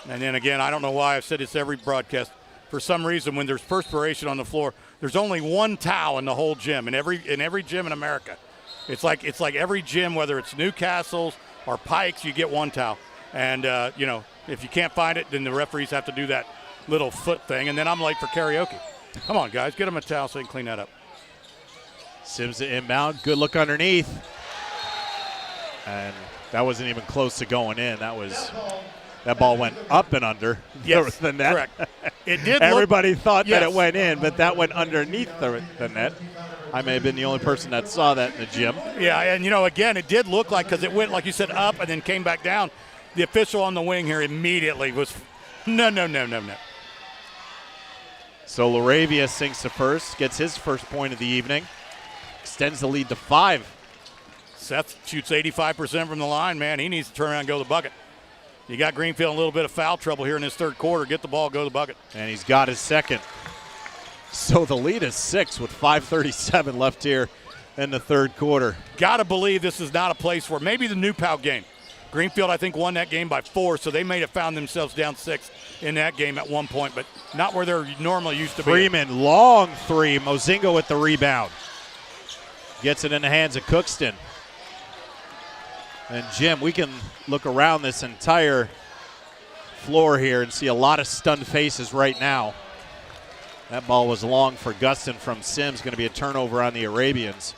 And then again, I don't know why I've said this every broadcast. For some reason, when there's perspiration on the floor, there's only one towel in the whole gym, in every gym in America. It's like every gym, whether it's Newcastle's or Pike's, you get one towel. And, if you can't find it, then the referees have to do that little foot thing. And then I'm late for karaoke. Come on, guys, get them a towel so they can clean that up.
Sims to inbound. Good look underneath. And that wasn't even close to going in. That ball went up and under the net.
Correct. It did.
Everybody thought that it went in, but that went underneath the net. I may have been the only person that saw that in the gym.
Yeah, and again, it did look like, because it went, like you said, up and then came back down. The official on the wing here immediately was, no.
So Laravia sinks to first, gets his first point of the evening, extends the lead to 5.
Seth shoots 85% from the line, man. He needs to turn around and go to the bucket. You got Greenfield in a little bit of foul trouble here in this third quarter. Get the ball, go to the bucket.
And he's got his second. So the lead is 6 with 5:37 left here in the third quarter.
Got to believe this is not a place where maybe the New Pal game. Greenfield, I think, won that game by 4, so they may have found themselves down 6 in that game at one point, but not where they're normally used to be.
Freeman, long 3. Mozingo with the rebound. Gets it in the hands of Cookston. And Jim, we can look around this entire floor here and see a lot of stunned faces right now. That ball was long for Gustin from Sims. Going to be a turnover on the Arabians.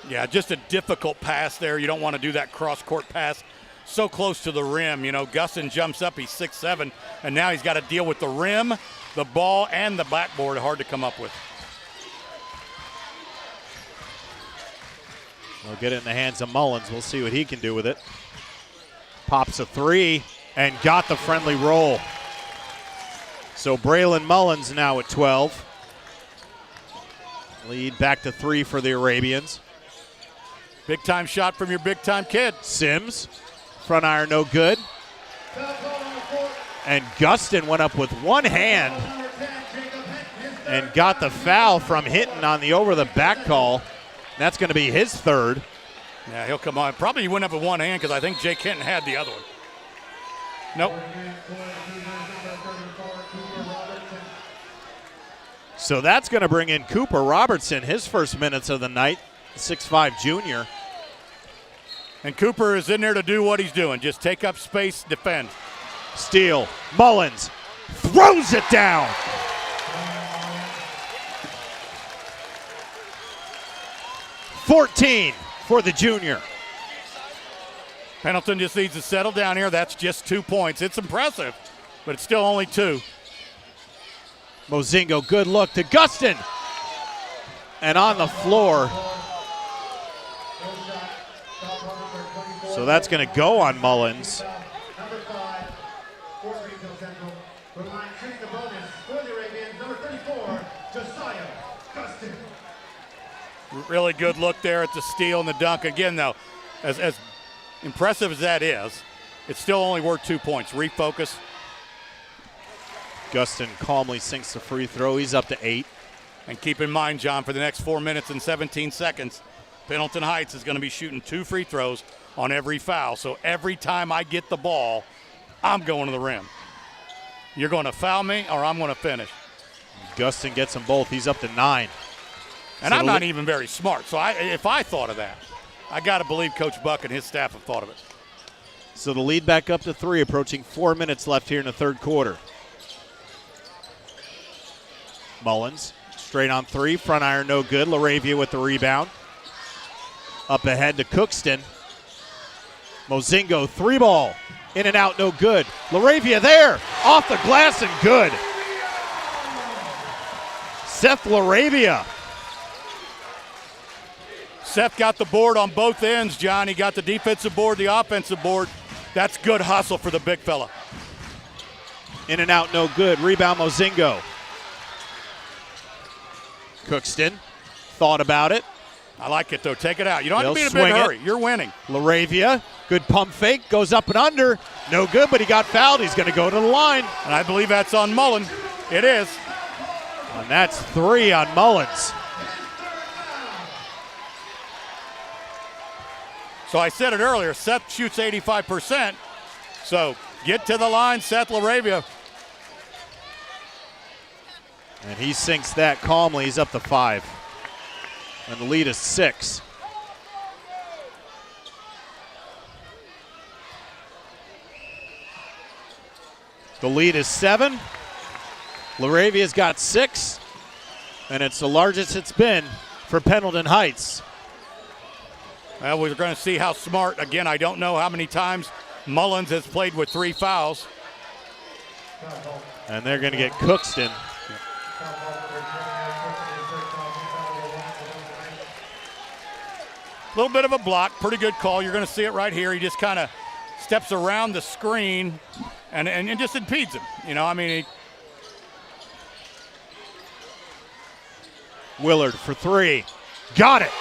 Yeah, just a difficult pass there. You don't want to do that cross-court pass so close to the rim. You know, Gustin jumps up, he's 6'7", and now he's got to deal with the rim, the ball, and the backboard. Hard to come up with.
We'll get it in the hands of Mullins. We'll see what he can do with it. Pops a three and got the friendly roll. So Braylon Mullins now at 12. Lead back to 3 for the Arabians.
Big time shot from your big time kid.
Sims, front iron no good. And Gustin went up with one hand and got the foul from Hinton on the over the back call. That's going to be his third.
Yeah, he'll come on. Probably he went up with one hand because I think Jake Hinton had the other one. Nope.
So that's going to bring in Cooper Robertson, his first minutes of the night, 6'5" junior.
And Cooper is in there to do what he's doing, just take up space, defend.
Steal, Mullins throws it down. .14 for the junior.
Pendleton just needs to settle down here. That's just 2 points. It's impressive, but it's still only 2.
Mozingo, good look to Gustin. And on the floor. So that's going to go on Mullins.
Number 5 for Greenfield-Central. From line shooting the bonus for the Arabians, number 34, Josiah Gustin.
Really good look there at the steal and the dunk. Again, though, as impressive as that is, it's still only worth 2 points. Refocus.
Gustin calmly sinks the free throw. He's up to 8.
And keep in mind, John, for the next 4 minutes and 17 seconds, Pendleton Heights is going to be shooting 2 free throws on every foul. So every time I get the ball, I'm going to the rim. You're going to foul me or I'm going to finish.
Gustin gets them both. He's up to 9.
And I'm not even very smart. So if I thought of that, I got to believe Coach Buck and his staff have thought of it.
So the lead back up to 3, approaching 4 minutes left here in the third quarter. Mullins, straight on 3, front iron no good. LaRavia with the rebound. Up ahead to Cookston. Mozingo, 3 ball. In and out, no good. LaRavia there, off the glass and good. Seth LaRavia.
Seth got the board on both ends, John. He got the defensive board, the offensive board. That's good hustle for the big fella.
In and out, no good. Rebound, Mozingo. Cookston thought about it.
I like it, though. Take it out. You don't have to be in a
They'll
big
swing
hurry. You're winning.
LaRavia, good pump fake, goes up and under. No good, but he got fouled. He's going to go to the line.
And I believe that's on Mullen. It is.
And that's 3 on Mullins.
So I said it earlier, Seth shoots 85%. So get to the line, Seth LaRavia.
And he sinks that calmly. He's up to 5. And the lead is 6. The lead is 7. LaRavia's got 6. And it's the largest it's been for Pendleton Heights.
Well, we're going to see how smart. Again, I don't know how many times Mullins has played with 3 fouls.
And they're going to get Cookston.
A little bit of a block, pretty good call. You're going to see it right here. He just kind of steps around the screen and just impedes him. You know, I mean,
Willard for 3. Got it.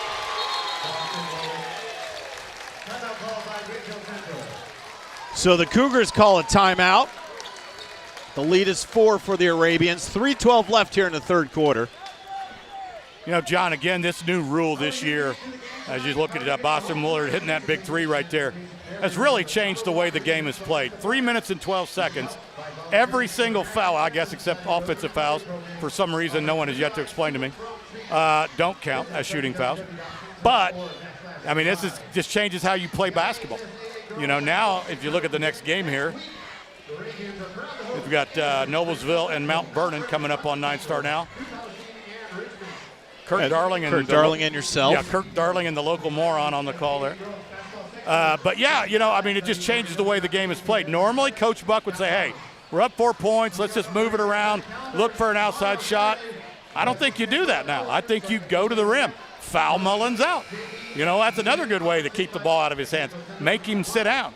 So the Cougars call a timeout. The lead is 4 for the Arabians. 3:12 left here in the third quarter.
You know, John, again, this new rule this year, as you look at it, Boston Willard hitting that big 3 right there, has really changed the way the game is played. 3 minutes and 12 seconds. Every single foul, I guess, except offensive fouls, for some reason no one has yet to explain to me, don't count as shooting fouls. But, I mean, this just changes how you play basketball. You know, now if you look at the next game here, we've got Noblesville and Mount Vernon coming up on 9-star now. Kurt Darling
and yourself.
Yeah, Kurt Darling and the local moron on the call there. But yeah, you know, I mean, it just changes the way the game is played. Normally, Coach Buck would say, hey, we're up 4 points. Let's just move it around, look for an outside shot. I don't think you do that now. I think you go to the rim, foul Mullins out. You know, that's another good way to keep the ball out of his hands. Make him sit down.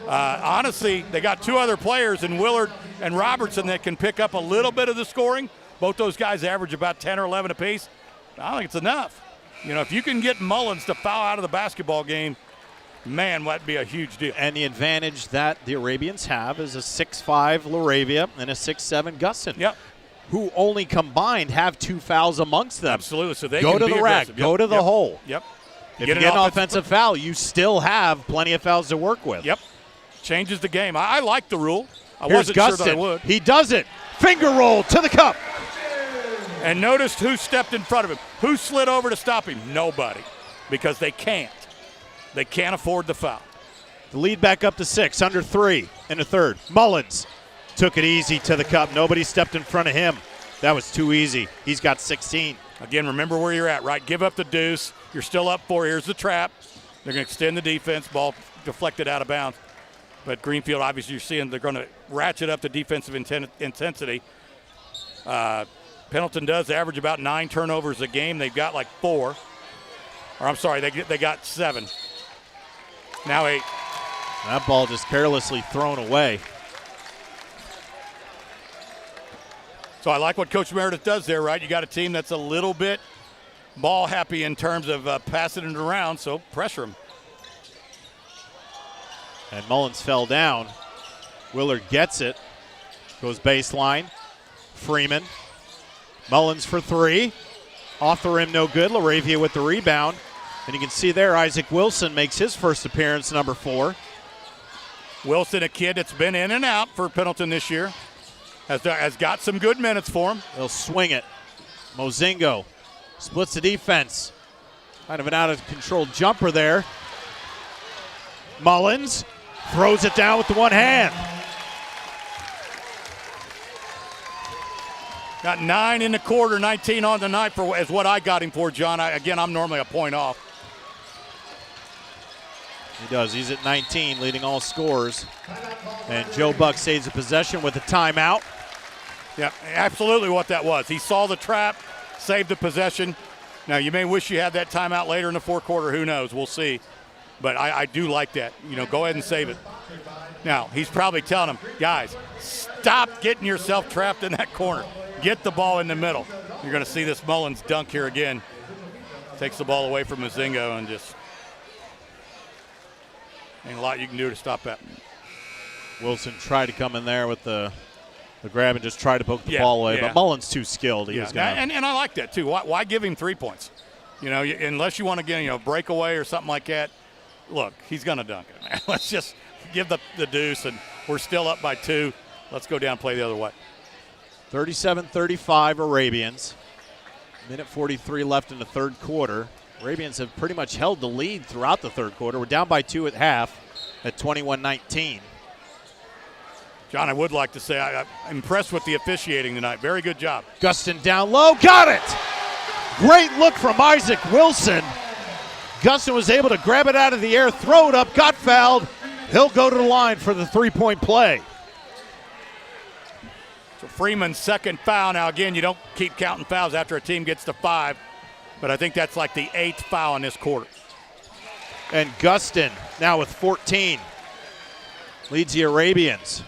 Honestly, they got 2 other players in Willard and Robertson that can pick up a little bit of the scoring. Both those guys average about 10 or 11 apiece. I don't think it's enough. You know, if you can get Mullins to foul out of the basketball game, man, that'd be a huge deal.
And the advantage that the Arabians have is a 6'5 Laravia and a 6'7 Gustin.
Yep.
Who only combined have 2 fouls amongst them.
Absolutely. So they
go
can
to
be
the rack,
aggressive.
go to the hole.
Yep.
If you get an offensive foul, you still have plenty of fouls to work with.
Yep. Changes the game. I like the rule. I
Here's
wasn't sure that I
Gustin.
would.
He does it. Finger roll to the cup.
And notice who stepped in front of him. Who slid over to stop him? Nobody. Because they can't. They can't afford the foul.
The lead back up to 6, under 3 in the third. Mullins took it easy to the cup. Nobody stepped in front of him. That was too easy. He's got 16.
Again, remember where you're at, right? Give up the deuce. You're still up 4. Here's the trap. They're going to extend the defense. Ball deflected out of bounds. But Greenfield, obviously, you're seeing they're going to ratchet up the defensive intensity. Pendleton does average about 9 turnovers a game. They've got like 4. Or I'm sorry, they got 7. Now 8.
That ball just carelessly thrown away.
So I like what Coach Meredith does there, right? You got a team that's a little bit ball happy in terms of passing it around, so pressure them.
And Mullins fell down. Willard gets it. Goes baseline. Freeman. Mullins for 3. Off the rim, no good. Laravia with the rebound. And you can see there Isaac Wilson makes his first appearance, number 4.
Wilson, a kid that's been in and out for Pendleton this year, has got some good minutes for him.
They'll swing it. Mozingo splits the defense. Kind of an out-of-control jumper there. Mullins throws it down with the one hand.
Got 9 in the quarter, 19 on the night is what I got him for, John. I'm normally a point off.
He does. He's at 19, leading all scorers. And Joe Buck saves the possession with a timeout.
Yeah, absolutely what that was. He saw the trap, saved the possession. Now, you may wish you had that timeout later in the fourth quarter. Who knows? We'll see. But I do like that. You know, go ahead and save it. Now, he's probably telling them, guys, stop getting yourself trapped in that corner. Get the ball in the middle. You're going to see this Mullins dunk here again. Takes the ball away from Mozingo and just ain't a lot you can do to stop that.
Wilson tried to come in there with the grab and just try to poke the ball away, but Mullins too skilled. He was gonna.
And I like that too. Why give him 3 points? You know, unless you want to get a breakaway or something like that. Look, he's going to dunk it, man. Let's just give the deuce, and we're still up by 2. Let's go down and play the other way.
37-35 Arabians. Minute 43 left in the third quarter. Arabians have pretty much held the lead throughout the third quarter. We're down by 2 at half at 21-19.
John, I would like to say I'm impressed with the officiating tonight. Very good job.
Gustin down low. Got it! Great look from Isaac Wilson. Gustin was able to grab it out of the air, throw it up, got fouled. He'll go to the line for the three-point play.
So Freeman's second foul. Now, again, you don't keep counting fouls after a team gets to 5, but I think that's like the 8th foul in this quarter.
And Gustin now with 14 leads the Arabians.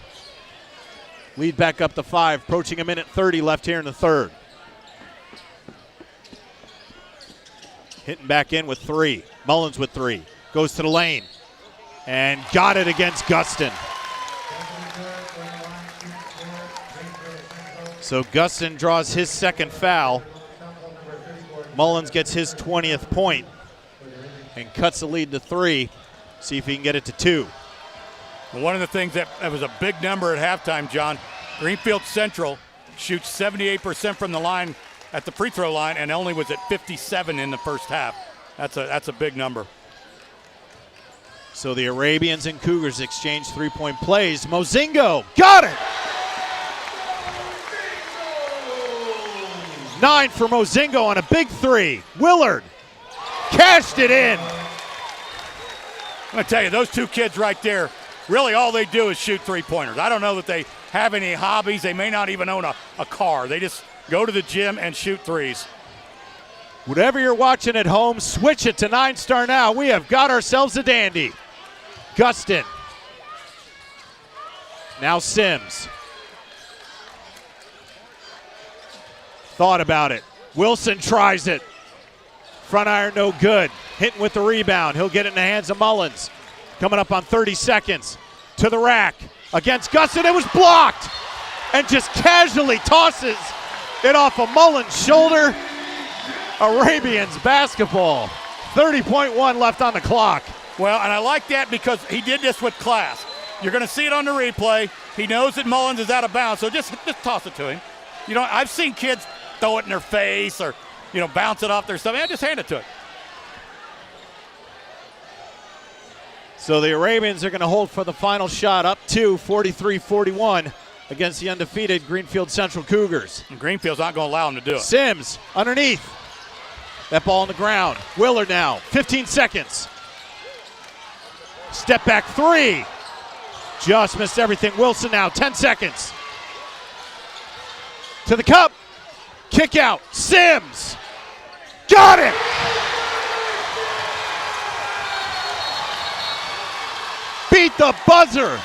Lead back up to 5, approaching a minute 30 left here in the third. Hitting back in with 3. Mullins with 3. Goes to the lane. And got it against Gustin. So Gustin draws his second foul. Mullins gets his 20th point and cuts the lead to 3. See if he can get it to 2.
One of the things that was a big number at halftime, John, Greenfield-Central shoots 78% from the line at the free throw line and only was at 57 in the first half. That's a big number.
So the Arabians and Cougars exchange three-point plays. Mozingo got it! 9 for Mozingo on a big three. Willard cashed it in.
I'm going to tell you, those two kids right there, really all they do is shoot three-pointers. I don't know that they have any hobbies. They may not even own a car. They just go to the gym and shoot threes.
Whatever you're watching at home, switch it to 9-Star now. We have got ourselves a dandy. Gustin. Now Sims. Thought about it. Wilson tries it. Front iron no good. Hitting with the rebound. He'll get it in the hands of Mullins. Coming up on 30 seconds. To the rack. Against Gustin. It was blocked. And just casually tosses it off of Mullins' shoulder. Arabians basketball. 30.1 left on the clock.
Well, and I like that because he did this with class. You're going to see it on the replay. He knows that Mullins is out of bounds, so just toss it to him. You know, I've seen kids throw it in their face or, you know, bounce it off their stomach. Yeah, just hand it to him.
So the Arabians are going to hold for the final shot, up to 43-41 against the undefeated Greenfield-Central Cougars.
And Greenfield's not going to allow him to do it.
Sims underneath. That ball on the ground. Willard now, 15 seconds. Step back three. Just missed everything. Wilson now, 10 seconds. To the cup. Kick out. Sims. Got it! Beat the buzzer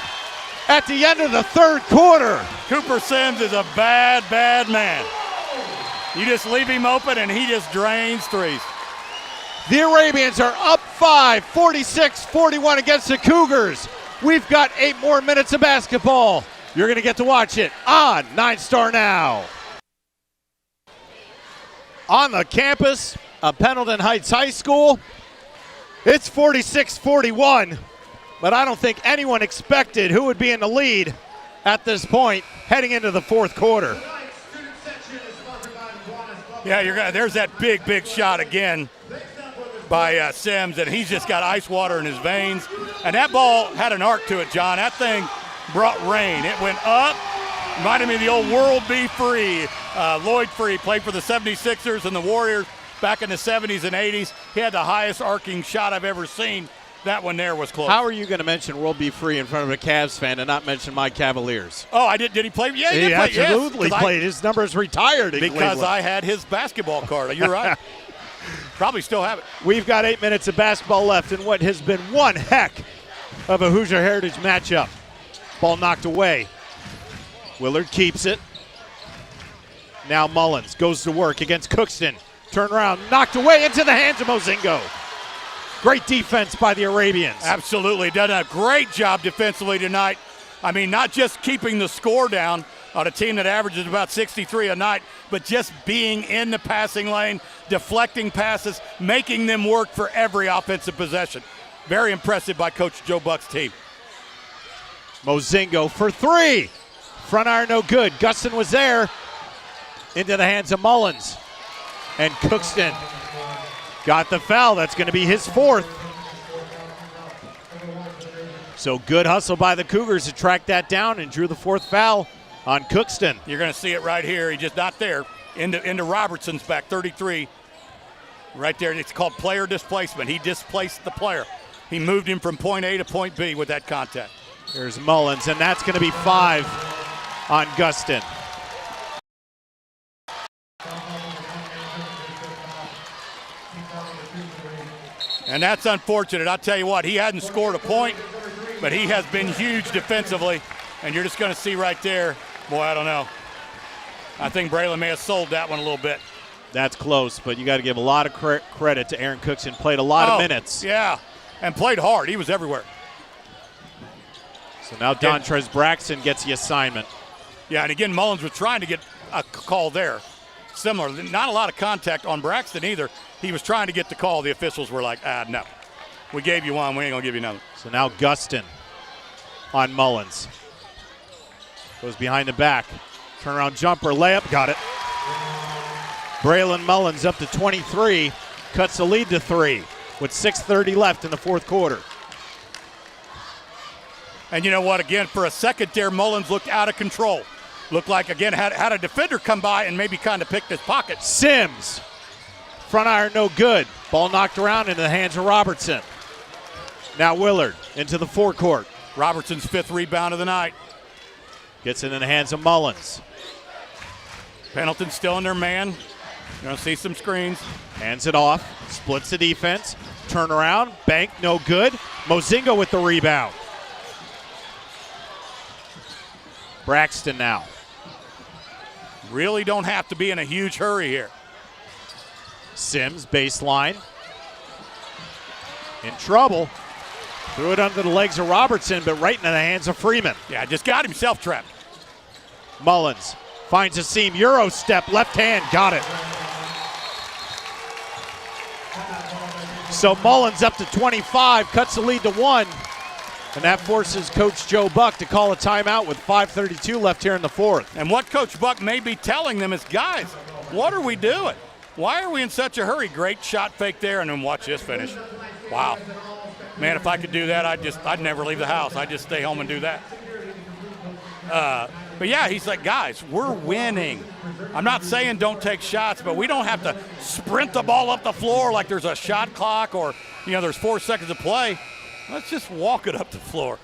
at the end of the third quarter.
Cooper Sims is a bad, bad man. You just leave him open and he just drains threes.
The Arabians are up 5, 46-41 against the Cougars. We've got 8 more minutes of basketball. You're going to get to watch it on 9-Star Now. On the campus of Pendleton Heights High School, it's 46-41, but I don't think anyone expected who would be in the lead at this point heading into the fourth quarter.
Yeah, there's that big, big shot again by Sims, and he's just got ice water in his veins. And that ball had an arc to it, John. That thing brought rain. It went up. Reminded me of the old World B. Free. Lloyd Free played for the 76ers and the Warriors back in the 70s and 80s. He had the highest arcing shot I've ever seen. That one there was close.
How are you going to mention World B. Free in front of a Cavs fan and not mention my Cavaliers?
Oh, I did. Did he play? Yeah,
he
did play.
absolutely
yes,
played. His number is retired in
because
Cleveland.
I had his basketball card. You're right. Probably still have it.
We've got 8 minutes of basketball left in what has been one heck of a Hoosier Heritage matchup. Ball knocked away. Willard keeps it. Now Mullins goes to work against Cookston. Turn around, knocked away into the hands of Mozingo. Great defense by the Arabians.
Absolutely. Done a great job defensively tonight. I mean, not just keeping the score down on a team that averages about 63 a night, but just being in the passing lane, deflecting passes, making them work for every offensive possession. Very impressive by Coach Joe Buck's team.
Mozingo for three. Front iron no good. Gustin was there. Into the hands of Mullins. And Cookston got the foul. That's going to be his fourth. So good hustle by the Cougars to track that down and drew the fourth foul on Cookston.
You're going to see it right here. He's just not there. Into Robertson's back, 33. Right there, it's called player displacement. He displaced the player. He moved him from point A to point B with that contact.
There's Mullins, and that's going to be 5 on Gustin.
And that's unfortunate. I'll tell you what, he hadn't scored a point, but he has been huge defensively. And you're just going to see right there, boy, I don't know. I think Braylon may have sold that one a little bit.
That's close, but you got to give a lot of credit to Aaron Cookston. Played a lot of minutes.
Yeah, and played hard. He was everywhere.
So now Dontrez Braxton gets the assignment.
Yeah, and again, Mullins was trying to get a call there. Similar. Not a lot of contact on Braxton either. He was trying to get the call. The officials were like, no. We gave you one. We ain't going to give you another.
So now Gustin on Mullins. Goes behind the back. Turnaround jumper, layup, got it. Braylon Mullins up to 23. Cuts the lead to 3 with 6:30 left in the fourth quarter.
And you know what? Again, for a second there, Mullins looked out of control. Looked like, again, had a defender come by and maybe kind of picked his pocket.
Sims, front iron no good. Ball knocked around into the hands of Robertson. Now Willard into the forecourt.
Robertson's 5th rebound of the night.
Gets it in the hands of Mullins.
Pendleton still in their man. You're going to see some screens.
Hands it off, splits the defense, turnaround, bank, no good. Mozingo with the rebound. Braxton now.
Really don't have to be in a huge hurry here.
Sims, baseline. In trouble. Threw it under the legs of Robertson, but right into the hands of Freeman.
Yeah, just got himself trapped.
Mullins finds a seam, Euro step, left hand, got it. So Mullins up to 25, cuts the lead to 1, and that forces Coach Joe Buck to call a timeout with 5:32 left here in the 4th.
And what Coach Buck may be telling them is, guys, what are we doing? Why are we in such a hurry? Great shot fake there, and then watch this finish. Wow. Man, if I could do that, I'd never leave the house. I'd just stay home and do that. But yeah, he's like, guys, we're winning. I'm not saying don't take shots, but we don't have to sprint the ball up the floor like there's a shot clock or, there's 4 seconds to play. Let's just walk it up the floor,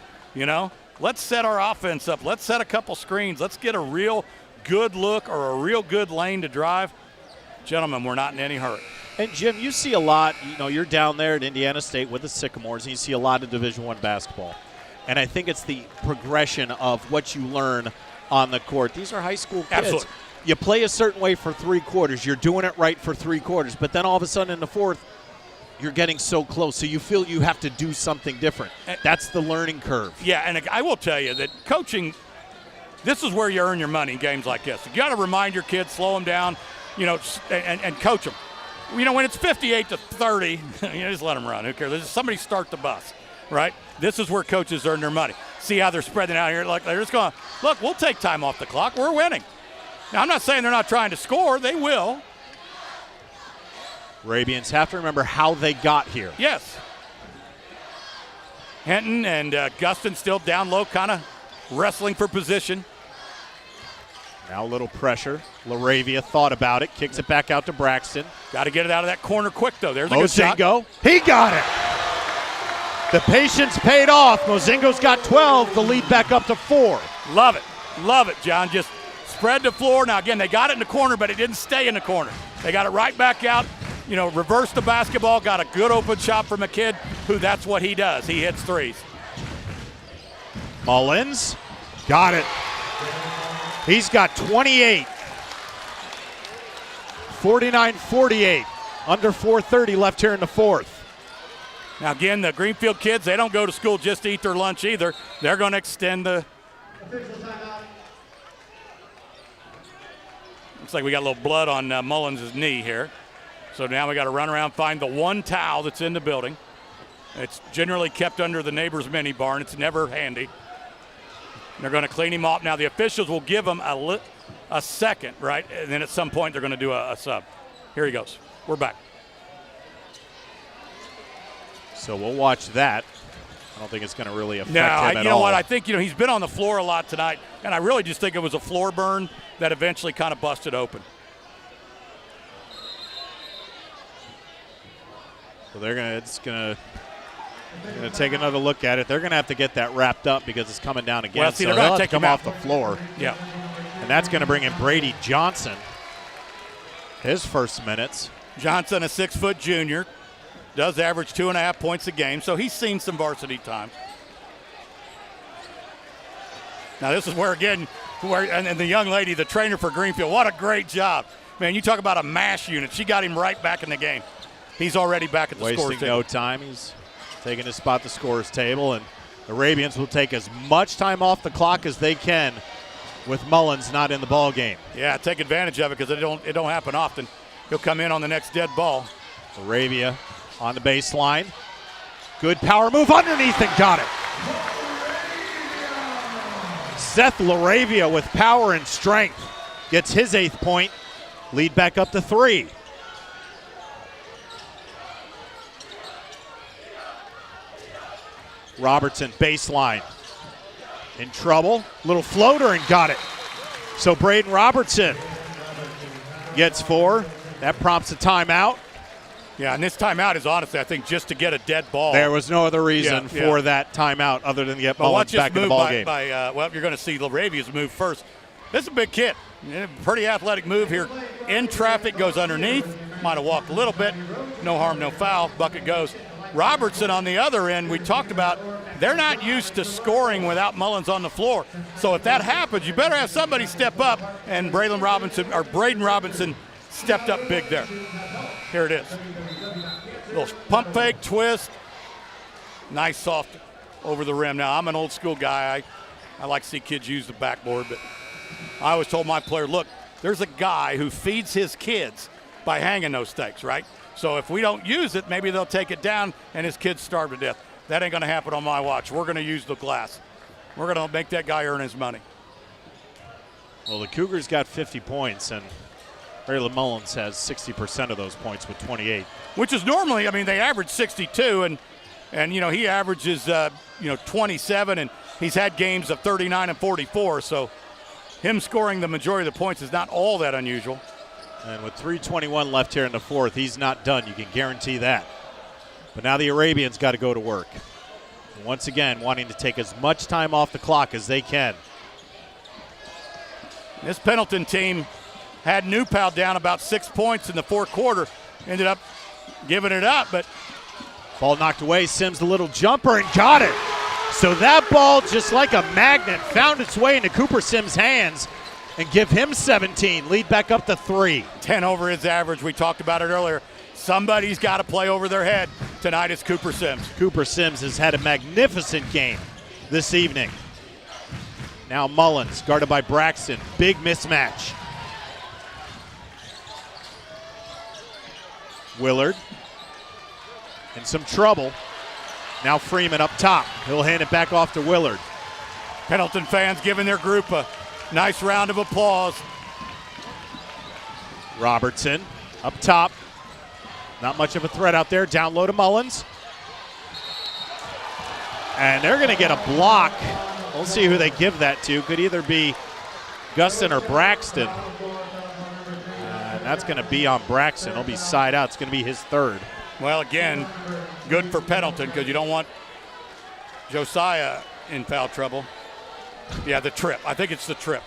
Let's set our offense up. Let's set a couple screens. Let's get a real good look or a real good lane to drive. Gentlemen, we're not in any hurry.
And, Jim, you see a lot, you're down there at Indiana State with the Sycamores, and you see a lot of Division I basketball. And I think it's the progression of what you learn on the court. These are high school kids.
Absolutely.
You play a certain way for 3 quarters. You're doing it right for 3 quarters. But then all of a sudden in the 4th, you're getting so close. So you feel you have to do something different. That's the learning curve.
Yeah, and I will tell you that coaching, this is where you earn your money in games like this. You got to remind your kids, slow them down, and coach them. When it's 58-30, just let them run. Who cares? Somebody start the bus, right? This is where coaches earn their money. See how they're spreading out here? Like they're just going, look, we'll take time off the clock. We're winning. Now, I'm not saying they're not trying to score. They will.
Arabians have to remember how they got here.
Yes. Henton and Gustin still down low, kind of wrestling for position.
Now a little pressure. LaRavia thought about it, kicks it back out to Braxton.
Got to get it out of that corner quick, though. There's a good shot.
Mozingo, he got it. The patience paid off. Mozingo's got 12, the lead back up to 4.
Love it, John. Just spread the floor. Now, again, they got it in the corner, but it didn't stay in the corner. They got it right back out, reversed the basketball, got a good open shot from a kid who that's what he does. He hits threes.
Mullins, got it. He's got 28. 49-48. Under 4:30 left here in the 4th.
Now, again, the Greenfield kids, they don't go to school just to eat their lunch either. They're going to extend the – looks like we got a little blood on Mullins' knee here. So now we got to run around, find the one towel that's in the building. It's generally kept under the neighbor's mini barn. It's never handy. They're going to clean him off. Now, the officials will give him a second, right? And then at some point they're going to do a sub. Here he goes. We're back.
So we'll watch that. I don't think it's going to really affect him at all.
You know what? I think, he's been on the floor a lot tonight, and I really just think it was a floor burn that eventually kind of busted open.
So they're going to take another look at it. They're going to have to get that wrapped up because it's coming down again.
Well, see,
so
they're going to
take him off the floor.
Yeah.
And that's going to bring in Brady Johnson. His first minutes.
Johnson, a 6-foot junior, does average 2.5 points a game, so he's seen some varsity time. Now this is where, again, and the young lady, the trainer for Greenfield, what a great job. Man, you talk about a mash unit. She got him right back in the game. He's already back at the scorer's table.
Wasting no time. He's taking his spot at the scorer's table, and the Arabians will take as much time off the clock as they can with Mullins not in the ball game.
Yeah, take advantage of it because it don't happen often. He'll come in on the next dead ball.
Arabia on the baseline. Good power move underneath and got it. Seth LaRavia with power and strength gets his 8th point. Lead back up to 3. Robertson baseline. In trouble. Little floater and got it. So Braden Robertson gets 4. That prompts a timeout.
Yeah, and this timeout is honestly, I think, just to get a dead ball.
There was no other reason for that timeout other than to get Mullins back in the ball game.
Well, you're going to see Laravia's move first. This is a big kid. Yeah, pretty athletic move here. In traffic, goes underneath. Might have walked a little bit. No harm, no foul. Bucket goes. Robertson on the other end, we talked about, they're not used to scoring without Mullins on the floor. So if that happens, you better have somebody step up, and Braden Robinson stepped up big there. Here it is. Little pump fake, twist. Nice soft over the rim. Now, I'm an old school guy. I like to see kids use the backboard, but I always told my player, look, there's a guy who feeds his kids by hanging those stakes, right? So if we don't use it, maybe they'll take it down and his kids starve to death. That ain't going to happen on my watch. We're going to use the glass. We're going to make that guy earn his money.
Well, the Cougars got 50 points, and Braylon Mullins has 60% of those points with 28.
Which is normally, I mean, they average 62, and you know, he averages, 27, and he's had games of 39 and 44, so him scoring the majority of the points is not all that unusual.
And with 3:21 left here in the fourth, he's not done. You can guarantee that. But now the Arabians got to go to work. And once again, wanting to take as much time off the clock as they can.
This Pendleton team had Newpal down about 6 points in the fourth quarter. Ended up giving it up, but
ball knocked away. Sims, the little jumper, and got it. So that ball, just like a magnet, found its way into Cooper Sims' hands and give him 17. Lead back up to 3.
10 over his average. We talked about it earlier. Somebody's got to play over their head. Tonight is Cooper Sims.
Cooper Sims has had a magnificent game this evening. Now Mullins, guarded by Braxton. Big mismatch. Willard in some trouble. Now Freeman up top. He'll hand it back off to Willard.
Pendleton fans giving their group a nice round of applause.
Robertson up top. Not much of a threat out there. Down low to Mullins. And they're going to get a block. We'll see who they give that to. Could either be Gustin or Braxton. And that's going to be on Braxton. He'll be side out. It's going to be his third.
Well, again, good for Pendleton because you don't want Josiah in foul trouble. Yeah, the trip. I think it's the trip.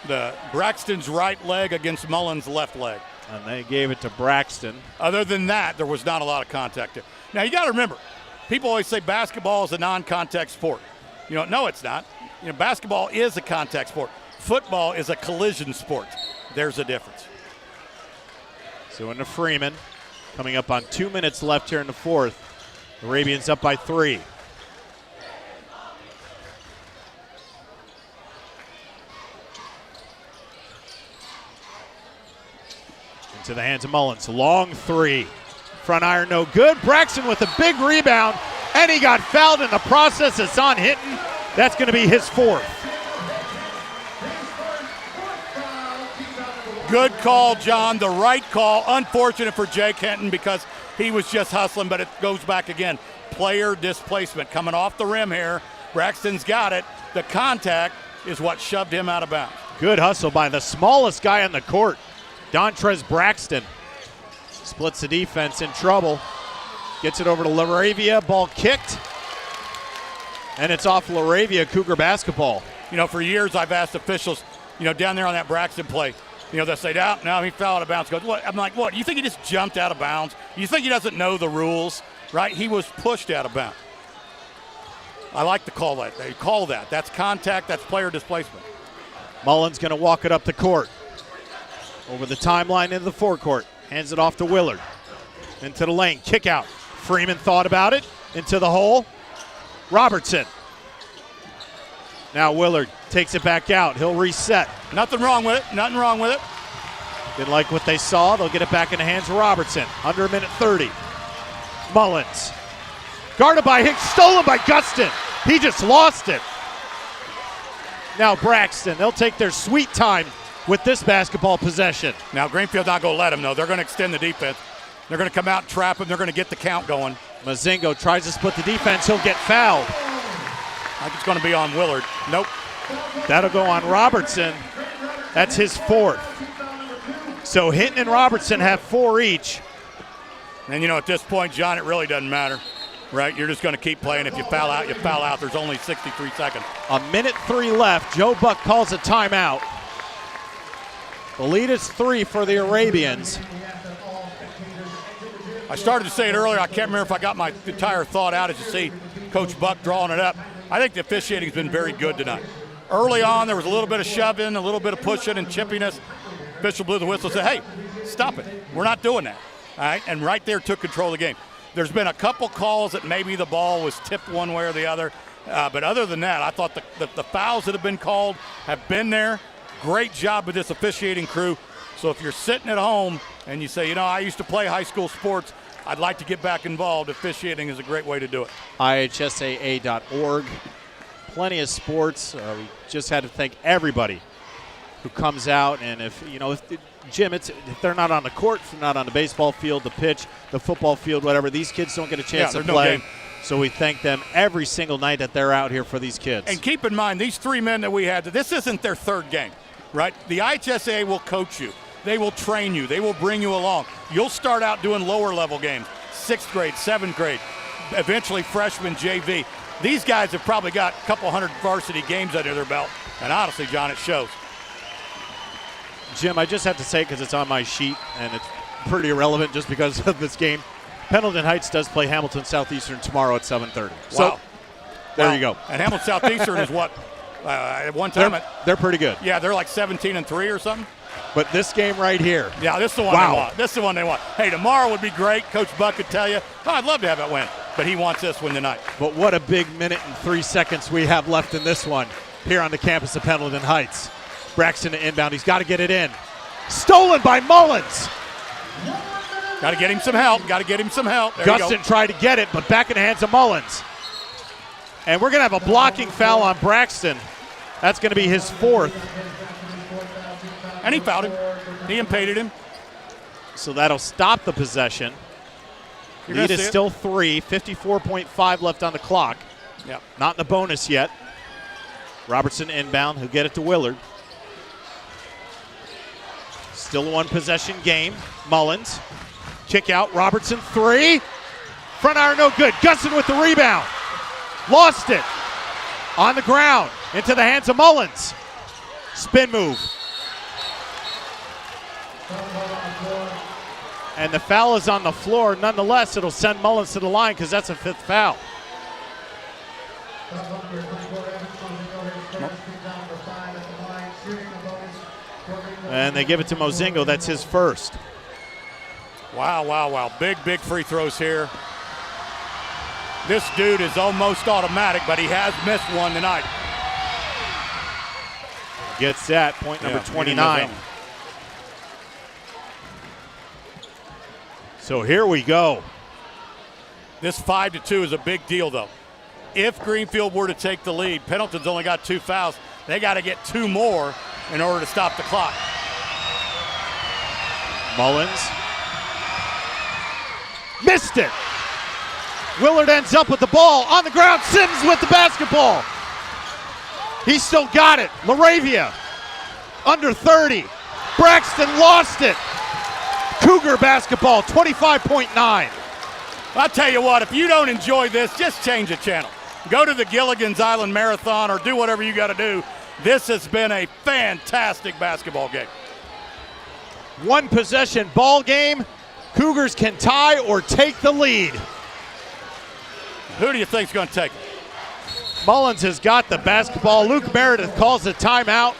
The Braxton's right leg against Mullins' left leg.
And they gave it to Braxton.
Other than that, there was not a lot of contact there. Now, you got to remember, people always say basketball is a non-contact sport. No, it's not. Basketball is a contact sport. Football is a collision sport. There's a difference.
So into Freeman. Coming up on 2 minutes left here in the fourth. Arabians up by 3. Into the hands of Mullins. Long 3. Front iron no good. Braxton with a big rebound, and he got fouled in the process. It's on Hinton. That's going to be his 4th.
Good call, John. The right call. Unfortunate for Jake Hinton because he was just hustling, but it goes back again. Player displacement coming off the rim here. Braxton's got it. The contact is what shoved him out of bounds.
Good hustle by the smallest guy on the court, Dontrez Braxton. Splits the defense, in trouble. Gets it over to LaRavia. Ball kicked. And it's off LaRavia, Cougar basketball.
For years I've asked officials, down there on that Braxton play, they'll say, no, he fell out of bounds. Goes, what? I'm like, what? You think he just jumped out of bounds? You think he doesn't know the rules, right? He was pushed out of bounds. I like to call that. They call that. That's contact. That's player displacement.
Mullins going to walk it up the court. Over the timeline into the forecourt. Hands it off to Willard. Into the lane. Kick out. Freeman thought about it. Into the hole. Robertson. Now Willard takes it back out. He'll reset.
Nothing wrong with it. Nothing wrong with it.
Didn't like what they saw. They'll get it back in the hands of Robertson. Under a minute 30. Mullins. Guarded by Hicks. Stolen by Gustin. He just lost it. Now Braxton. They'll take their sweet time with this basketball possession.
Now Greenfield not going to let him, though. They're going to extend the defense. They're going to come out and trap him. They're going to get the count going.
Mazingo tries to split the defense. He'll get fouled.
I think it's going to be on Willard. Nope.
That'll go on Robertson. That's his 4th. So Hinton and Robertson have 4 each.
And, you know, at this point, John, it really doesn't matter, right? You're just going to keep playing. If you foul out, you foul out. There's only 63 seconds.
A minute 3 left. Joe Buck calls a timeout. The lead is 3 for the Arabians.
I started to say it earlier. I can't remember if I got my entire thought out as you see Coach Buck drawing it up. I think the officiating has been very good tonight. Early on, there was a little bit of shoving, a little bit of pushing and chippiness. Official blew the whistle and said, hey, stop it. We're not doing that. All right, and right there took control of the game. There's been a couple calls that maybe the ball was tipped one way or the other. But other than that, I thought the fouls that have been called have been there. Great job with this officiating crew. So if you're sitting at home and you say, you know, I used to play high school sports, I'd like to get back involved, officiating is a great way to do it.
IHSAA.org. Plenty of sports. We just had to thank everybody who comes out. And if Jim, if they're not on the court, if they're not on the baseball field, the pitch, the football field, whatever, these kids don't get a chance to play.
No game.
So we thank them every single night that they're out here for these kids.
And keep in mind, these 3 men that we had, this isn't their 3rd game, right? The IHSAA will coach you. They will train you. They will bring you along. You'll start out doing lower level games, 6th grade, 7th grade, eventually freshman, JV. These guys have probably got a couple hundred varsity games under their belt. And honestly, John, it shows.
Jim, I just have to say, because it's on my sheet, and it's pretty irrelevant just because of this game, Pendleton Heights does play Hamilton Southeastern tomorrow at 7:30. So there you go.
And Hamilton Southeastern is what? At one time,
they're pretty good.
Yeah, they're like 17-3 or something.
But this game right here.
Yeah, this is the one they want. This is the one they want. Hey, tomorrow would be great. Coach Buck could tell you, I'd love to have that win. But he wants this win tonight.
But what a big minute and 3 seconds we have left in this one here on the campus of Pendleton Heights. Braxton to inbound. He's got to get it in. Stolen by Mullins.
Got to get him some help. Got to get him some help. There
Gustin tried to get it, but back in the hands of Mullins. And we're going to have a blocking foul on Braxton. That's going to be his 4th.
And he fouled him. He impeded him.
So that'll stop the possession. Lead is still 3, 54.5 left on the clock.
Yep.
Not in the bonus yet. Robertson inbound. He'll get it to Willard. Still a 1-possession game. Mullins. Kick out. Robertson, 3. Front iron, no good. Gustin with the rebound. Lost it. On the ground. Into the hands of Mullins. Spin move. And the foul is on the floor. Nonetheless, it'll send Mullins to the line because that's a 5th foul. And they give it to Mozingo. That's his 1st.
Wow. Big free throws here. This dude is almost automatic, but he has missed one tonight.
Gets that. Point number 29. So here we go.
This 5-2 is a big deal, though. If Greenfield were to take the lead, Pendleton's only got 2 fouls. They got to get 2 more in order to stop the clock.
Mullins. Missed it. Willard ends up with the ball on the ground. Sims with the basketball. He still got it. LaRavia under 30. Braxton lost it. Cougar basketball, 25.9.
I'll tell you what, if you don't enjoy this, just change the channel. Go to the Gilligan's Island Marathon or do whatever you got to do. This has been a fantastic basketball game.
1-possession ball game. Cougars can tie or take the lead.
Who do you think's going to take it?
Mullins has got the basketball. Luke Meredith calls a timeout.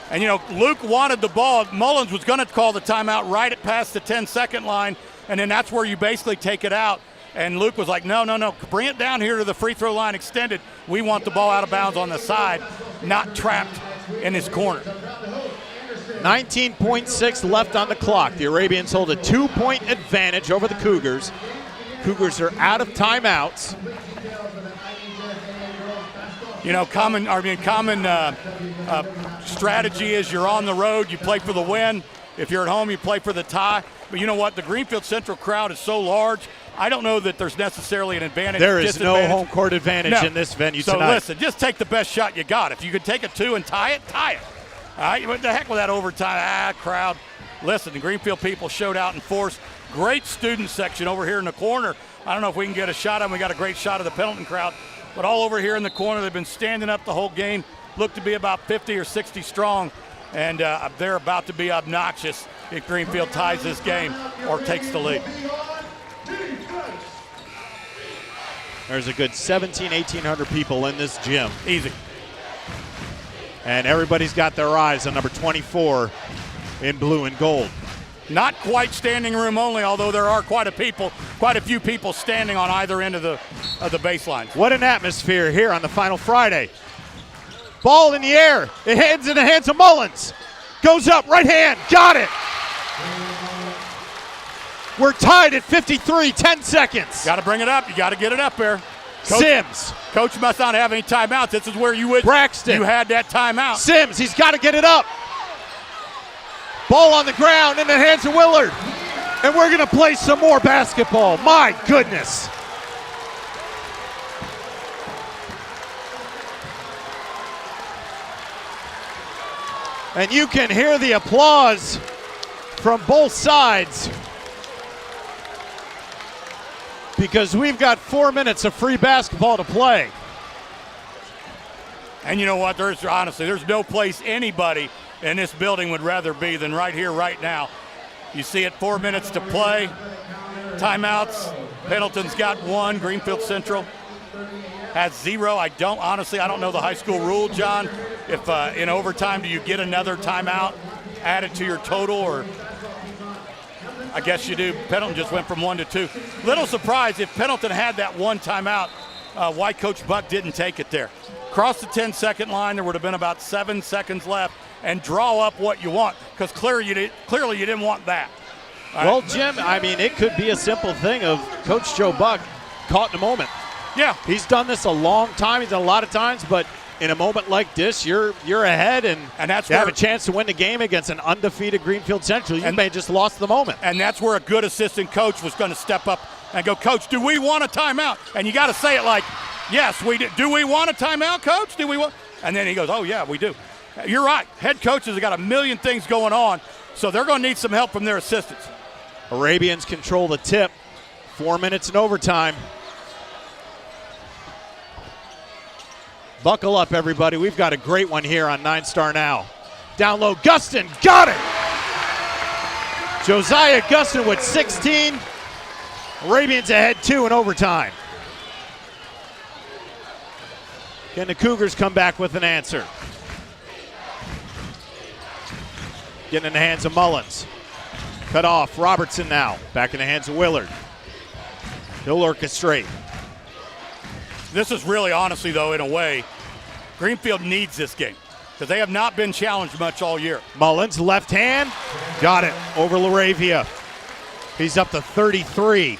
And, you know, Luke wanted the ball. Mullins was going to call the timeout right at past the 10-second line, and then that's where you basically take it out. And Luke was like, no. Bring it down here to the free throw line extended. We want the ball out of bounds on the side, not trapped in his corner.
19.6 left on the clock. The Arabians hold a 2-point advantage over the Cougars. Cougars are out of timeouts.
You know, common strategy is you're on the road, you play for the win. If you're at home, you play for the tie. But you know what? The Greenfield-Central crowd is so large, I don't know that there's necessarily an advantage.
There is no
disadvantage.
home court advantage in this venue
so
tonight.
Listen, just take the best shot you got. If you could take a 2 and tie it, tie it. All right, what the heck with that overtime? Crowd. Listen, the Greenfield people showed out in force. Great student section over here in the corner. I don't know if we can get a shot of them. We got a great shot of the Pendleton crowd. But all over here in the corner, they've been standing up the whole game. Look to be about 50 or 60 strong. And they're about to be obnoxious if Greenfield ties this game or takes the lead.
There's a good 1,800 people in this gym.
Easy.
And everybody's got their eyes on number 24 in blue and gold.
Not quite standing room only, although there are quite a few people standing on either end of the baselines.
What an atmosphere here on the final Friday. Ball in the air. It heads in the hands of Mullins. Goes up, right hand, got it. We're tied at 53, 10 seconds.
Got to bring it up. You got to get it up there. Coach,
Sims.
Coach must not have any timeouts. This is where you would.
Braxton.
You had that timeout.
Sims, he's got to get it up. Ball on the ground in the hands of Willard. And we're going to play some more basketball. My goodness. And you can hear the applause from both sides because we've got 4 minutes of free basketball to play.
And you know what? There's no place anybody in this building would rather be than right here, right now. You see it, 4 minutes to play. Timeouts. Pendleton's got 1. Greenfield-Central has 0. I don't know the high school rule, John. If in overtime, do you get another timeout added to your total, or I guess you do. Pendleton just went from 1 to 2. Little surprised if Pendleton had that 1 timeout, why Coach Buck didn't take it there. Cross the 10-second line, there would have been about 7 seconds left, and draw up what you want, because clearly you didn't want that.
Well, Jim, I mean, it could be a simple thing of Coach Joe Buck caught in a moment.
Yeah.
He's done this a long time. He's done a lot of times, but in a moment like this, you're ahead, and
that's
you have a chance to win the game against an undefeated Greenfield-Central. You may have just lost the moment.
And that's where a good assistant coach was going to step up and go, Coach, do we want a timeout? And you got to say it like, yes, we do. Do we want a timeout, Coach? Do we want? And then he goes, oh, yeah, we do. You're right. Head coaches have got a million things going on, so they're going to need some help from their assistants.
Arabians control the tip. 4 minutes in overtime. Buckle up, everybody. We've got a great one here on 9 Star Now. Down low, Gustin, got it! Josiah Gustin with 16. Arabians ahead 2 in overtime. Can the Cougars come back with an answer? Getting in the hands of Mullins. Cut off, Robertson now. Back in the hands of Willard. He'll orchestrate.
This is really, honestly, though, in a way, Greenfield needs this game because they have not been challenged much all year.
Mullins, left hand, got it over Laravia. He's up to 33.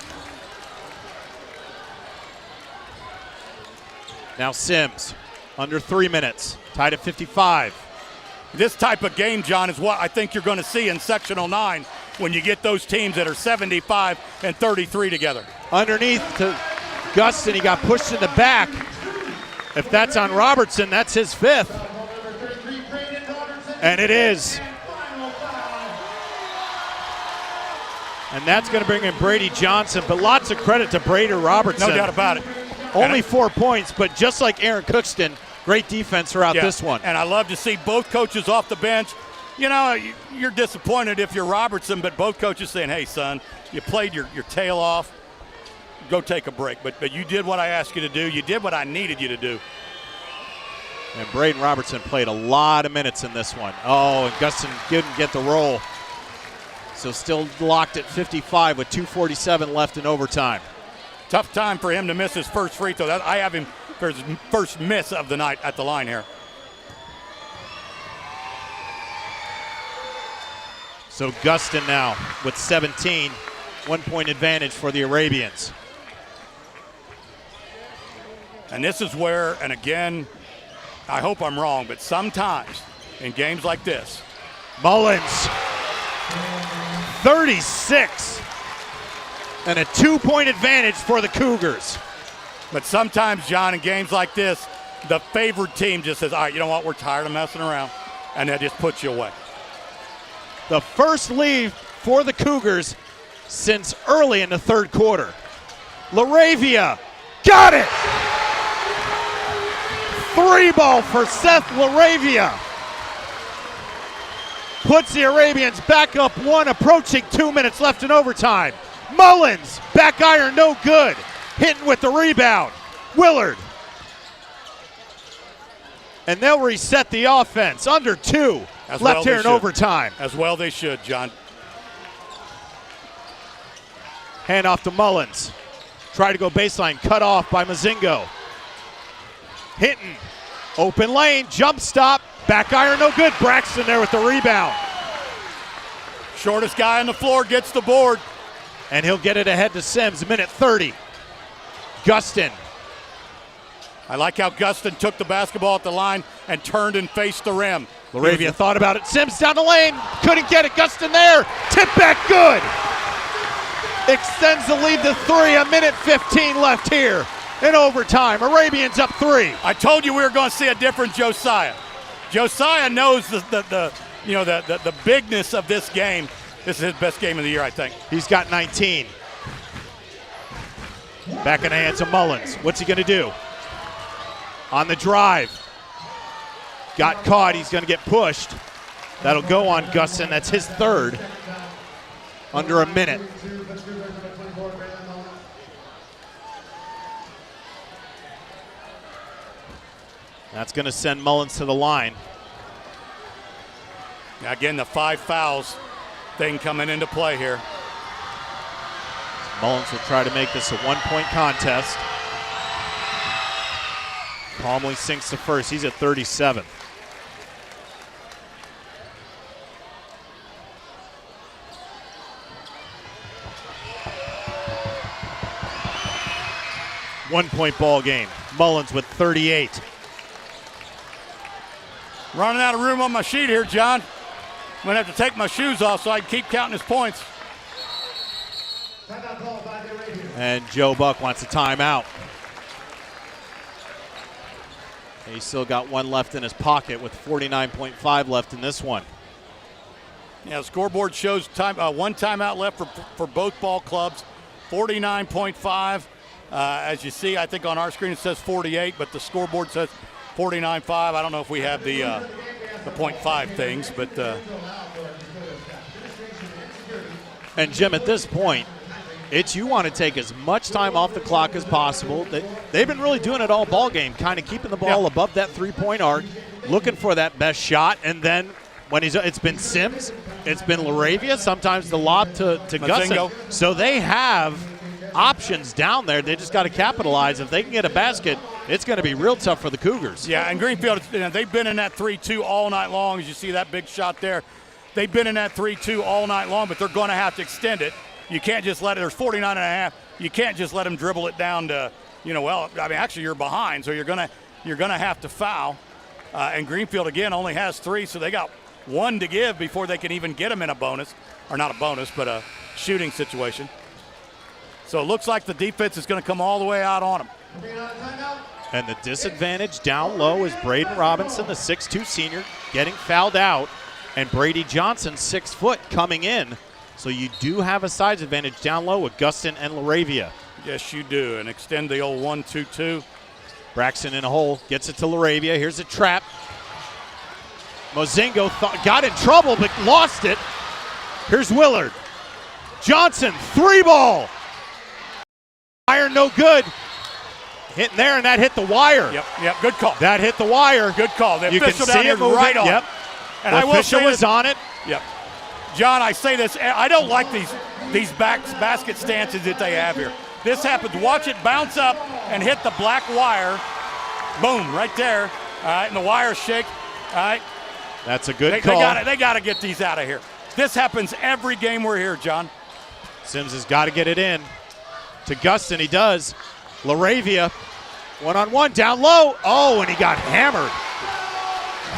Now Sims, under 3 minutes, tied at 55.
This type of game, John, is what I think you're going to see in Sectional 9 when you get those teams that are 75 and 33 together.
Underneath to Gustin, he got pushed in the back. If that's on Robertson, that's his 5th. And it is. And that's going to bring in Brady Johnson, but lots of credit to Brady Robertson.
No doubt about it.
Only 4 points, but just like Aaron Cookston, great defense throughout this one.
And I love to see both coaches off the bench. You know, you're disappointed if you're Robertson, but both coaches saying, hey, son, you played your tail off. Go take a break. But you did what I asked you to do. You did what I needed you to do.
And Braden Robertson played a lot of minutes in this one. Oh, and Gustin didn't get the roll. So still locked at 55 with 2:47 left in overtime.
Tough time for him to miss his first free throw. I have him for his first miss of the night at the line here.
So Gustin now with 17, 1 point advantage for the Arabians.
And this is where, and again, I hope I'm wrong, but sometimes in games like this.
Mullins, 36. And a 2-point advantage for the Cougars.
But sometimes, John, in games like this, the favored team just says, all right, you know what, we're tired of messing around, and that just puts you away.
The first lead for the Cougars since early in the third quarter. LaRavia got it! 3-ball for Seth LaRavia. Puts the Arabians back up 1, approaching 2 minutes left in overtime. Mullins, back iron, no good. Hitting with the rebound. Willard. And they'll reset the offense. Under 2 left here in overtime.
As well they should, John.
Hand off to Mullins. Try to go baseline, cut off by Mozingo. Hinton, open lane, jump stop, back iron, no good. Braxton there with the rebound.
Shortest guy on the floor gets the board.
And he'll get it ahead to Sims, minute 30. Gustin.
I like how Gustin took the basketball at the line and turned and faced the rim.
LaRavia thought about it. Sims down the lane, couldn't get it. Gustin there, tip back good. Extends the lead to 3, a minute 15 left here in overtime. Arabians up 3.
I told you we were going to see a different Josiah. Josiah knows the bigness of this game. This is his best game of the year, I think.
He's got 19. Back in the hands of Mullins. What's he going to do? On the drive. Got caught. He's going to get pushed. That'll go on Gustin. That's his third. Under a minute. That's going to send Mullins to the line.
Again, the 5 fouls thing coming into play here.
Mullins will try to make this a 1-point contest. Calmly sinks to first. He's at 37. One-point ball game. Mullins with 38.
Running out of room on my sheet here, John. I'm going to have to take my shoes off so I can keep counting his points.
And Joe Buck wants a timeout. He's still got 1 left in his pocket with 49.5 left in this one.
Yeah, the scoreboard shows 1 timeout left for both ball clubs. 49.5. As you see, I think on our screen it says 48, but the scoreboard says 49.5. I don't know if we have the 0.5 things, but.
And Jim, at this point, you want to take as much time off the clock as possible. They've been really doing it all ball game, kind of keeping the ball above that 3-point arc, looking for that best shot, and then when it's been Sims, it's been LaRavia, sometimes the lob to Gustin. So they have options down there. They just got to capitalize. If they can get a basket, it's going to be real tough for the Cougars.
Yeah, and Greenfield, they've been in that 3-2 all night long. As you see that big shot there, they've been in that 3-2 all night long, but they're going to have to extend it. You can't just let it. There's 49.5. You can't just let them dribble it down to, actually you're behind, so you're gonna have to foul. And Greenfield again only has 3, so they got 1 to give before they can even get them in a bonus, or not a bonus, but a shooting situation. So it looks like the defense is going to come all the way out on them.
And the disadvantage down low is Braden Robinson, the 6'2 senior, getting fouled out, and Brady Johnson, 6 foot, coming in. So you do have a size advantage down low with Gustin and LaRavia.
Yes, you do, and extend the old 1-2-2.
Braxton in a hole, gets it to LaRavia. Here's a trap. Mozingo got in trouble but lost it. Here's Willard. Johnson, 3-ball. Iron no good. Hitting there, and that hit the wire.
Yep, good call.
That hit the wire.
Good call. The
you
official
can
down
see
here
it moving.
Right on.
Yep.
And
the
I will
official
say
was
this.
on it.
Yep. John, I say this. I don't like these basket stances that they have here. This happens. Watch it bounce up and hit the black wire. Boom, right there. All right, and the wire shake. All right.
That's a good call.
They got to get these out of here. This happens every game we're here, John.
Sims has got to get it in. To Gustin, he does. LaRavia, 1-on-1, down low. Oh, and he got hammered.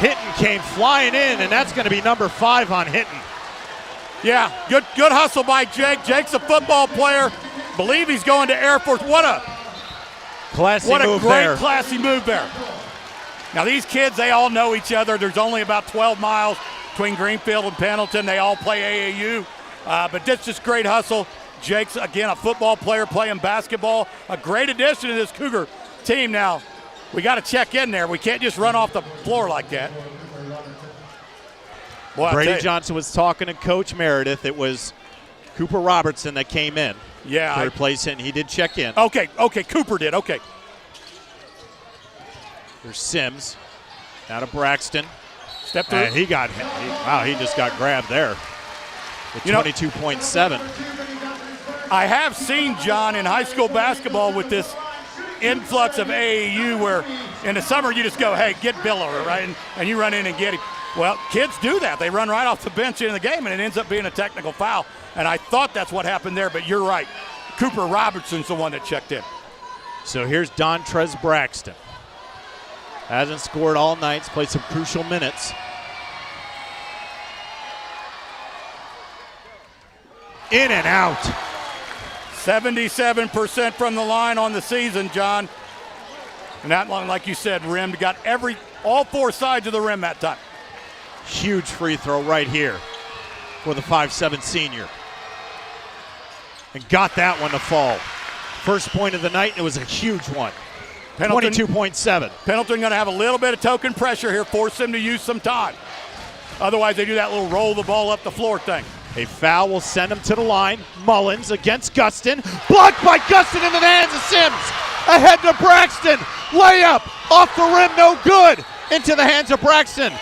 Hinton came flying in, and that's going to be number 5 on Hinton.
Yeah, good hustle by Jake. Jake's a football player. believe he's going to Air Force. What a great classy move there. Now these kids, they all know each other. There's only about 12 miles between Greenfield and Pendleton. They all play AAU, but that's just great hustle. Jake's, again, a football player playing basketball. A great addition to this Cougar team. Now, we got to check in there. We can't just run off the floor like that. Boy,
Brady Johnson was talking to Coach Meredith. It was Cooper Robertson that came in to replace him. He did check in.
Okay, Cooper did, okay.
There's Sims. Now to Braxton.
Step through.
And he just got grabbed there with 22.7.
I have seen, John, in high school basketball with this influx of AAU where in the summer you just go, hey, get Bill over, right? And you run in and get him. Well, kids do that. They run right off the bench into the game, and it ends up being a technical foul. And I thought that's what happened there, but you're right. Cooper Robertson's the one that checked in.
So here's Dontrez Braxton. Hasn't scored all night. He's played some crucial minutes. In and out.
77% from the line on the season, John. And that one, like you said, rimmed. Got all four sides of the rim that time.
Huge free throw right here for the 5'7" senior. And got that one to fall. First point of the night, it was a huge one. 22.7.
Pendleton going to have a little bit of token pressure here, force them to use some time. Otherwise, they do that little roll the ball up the floor thing.
A foul will send him to the line. Mullins against Gustin. Blocked by Gustin into the hands of Sims. Ahead to Braxton. Layup off the rim, no good. Into the hands of Braxton.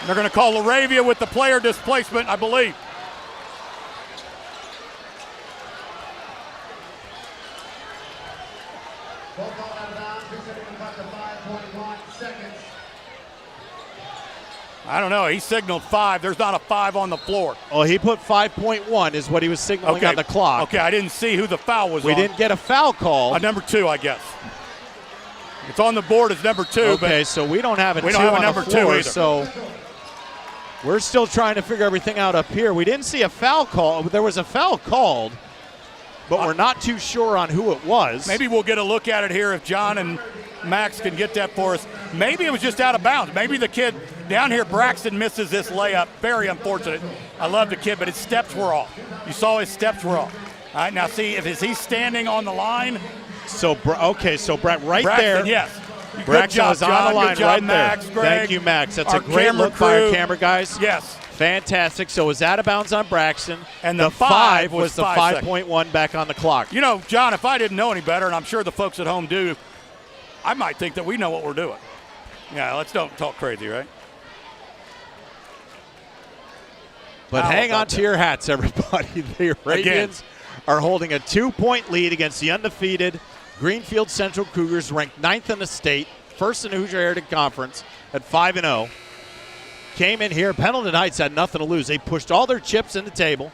They're going to call Laravia with the player displacement, I believe. I don't know. He signaled 5. There's not a 5 on the floor.
Oh, he put 5.1 is what he was signaling on the clock.
Okay, I didn't see who the foul was on.
We didn't get a foul call.
Number 2, I guess. It's on the board as number 2.
Okay, so we don't have a 2 on the floor, either. So we're still trying to figure everything out up here. We didn't see a foul call. There was a foul called, but we're not too sure on who it was.
Maybe we'll get a look at it here if John and Max can get that for us. Maybe it was just out of bounds. Maybe the kid down here, Braxton, misses this layup. Very unfortunate. I love the kid, but his steps were off. You saw his steps were off. All right, now see, is he standing on the line?
So, so Brett right
Braxton,
there.
Yes.
Braxton was on the line
Good job,
right
Max,
there.
Greg,
Thank you, Max. That's a great look by our camera guys.
Yes.
Fantastic. So it was out of bounds on Braxton.
And
the 5 was the
5
5.1 back on the clock.
You know, John, if I didn't know any better, and I'm sure the folks at home do, I might think that we know what we're doing. Yeah, let's don't talk crazy, right?
But hang on to your hats, everybody. The Arabians are holding a 2-point lead against the undefeated Greenfield-Central Cougars, ranked 9th in the state, first in the Hoosier Heritage Conference at 5-0. Came in here. Pendleton Heights had nothing to lose. They pushed all their chips in the table.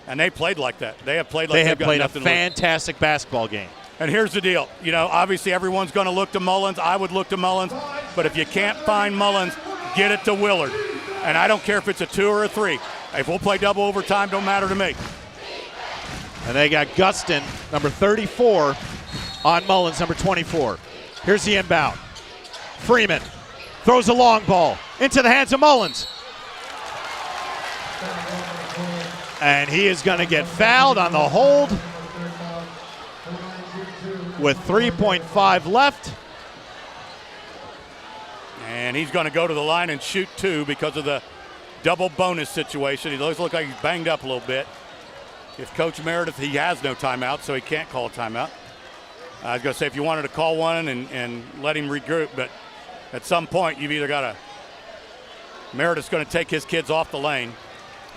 And they played like that. They have played like
they have played a fantastic basketball game.
And here's the deal. You know, obviously everyone's going to look to Mullins. I would look to Mullins. But if you can't find Mullins, get it to Willard. And I don't care if it's a 2 or a 3. If we'll play double overtime, don't matter to me.
And they got Gustin, number 34, on Mullins, number 24. Here's the inbound. Freeman throws a long ball into the hands of Mullins. And he is going to get fouled on the hold with 3.5 left.
And he's going to go to the line and shoot 2 because of the double bonus situation. He looks like he's banged up a little bit. If Coach Meredith, he has no timeout, so he can't call a timeout. I was going to say if you wanted to call one and let him regroup, but at some point you've either got to – Meredith's going to take his kids off the lane.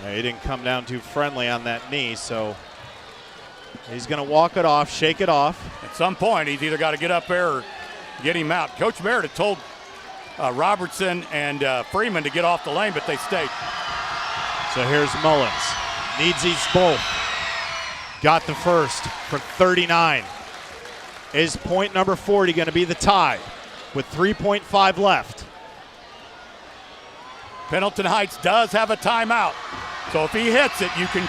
Yeah, he didn't come down too friendly on that knee, so he's going to walk it off, shake it off.
At some point he's either got to get up there or get him out. Coach Meredith told Robertson and Freeman to get off the lane, but they stayed.
So here's Mullins. Needs these both. Got the first for 39. Is point number 40 going to be the tie with 3.5 left?
Pendleton Heights does have a timeout. So if he hits it, you can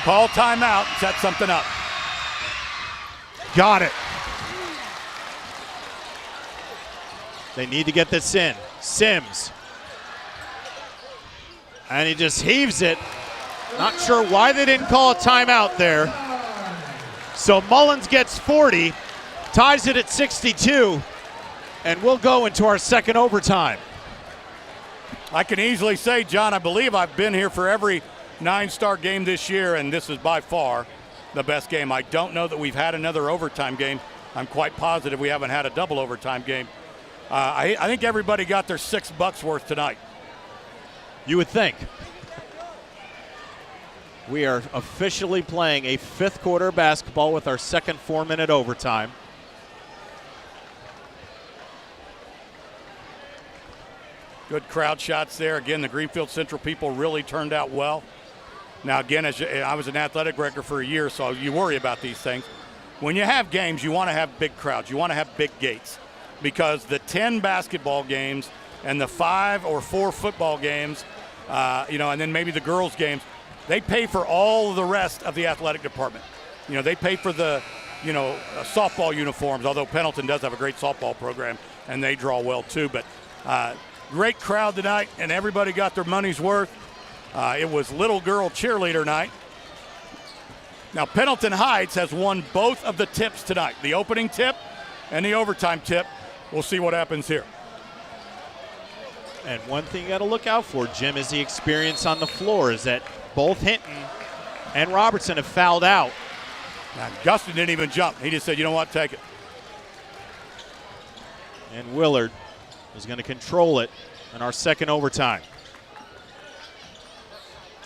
Call timeout, set something up.
Got it. They need to get this in. Sims. And he just heaves it. Not sure why they didn't call a timeout there. So Mullins gets 40, ties it at 62, and we'll go into our second overtime.
I can easily say, John, I believe I've been here for every 9-star game this year, and this is by far the best game. I don't know that we've had another overtime game. I'm quite positive we haven't had a double overtime game. I think everybody got their $6 worth tonight.
You would think. We are officially playing a fifth quarter basketball with our second 4-minute overtime.
Good crowd shots there. Again, the Greenfield-Central people really turned out well. Now, again, I was an athletic director for a year, so you worry about these things. When you have games, you want to have big crowds. You want to have big gates, because the 10 basketball games and the 5 or 4 football games, and then maybe the girls' games, they pay for all of the rest of the athletic department. They pay for the, softball uniforms, although Pendleton does have a great softball program, and they draw well too. But great crowd tonight, and everybody got their money's worth. It was little girl cheerleader night. Now, Pendleton Heights has won both of the tips tonight, the opening tip and the overtime tip. We'll see what happens here.
And one thing you got to look out for, Jim, is the experience on the floor, is that both Hinton and Robertson have fouled out.
Now, Guston didn't even jump. He just said, you know what, take it.
And Willard is going to control it in our second overtime.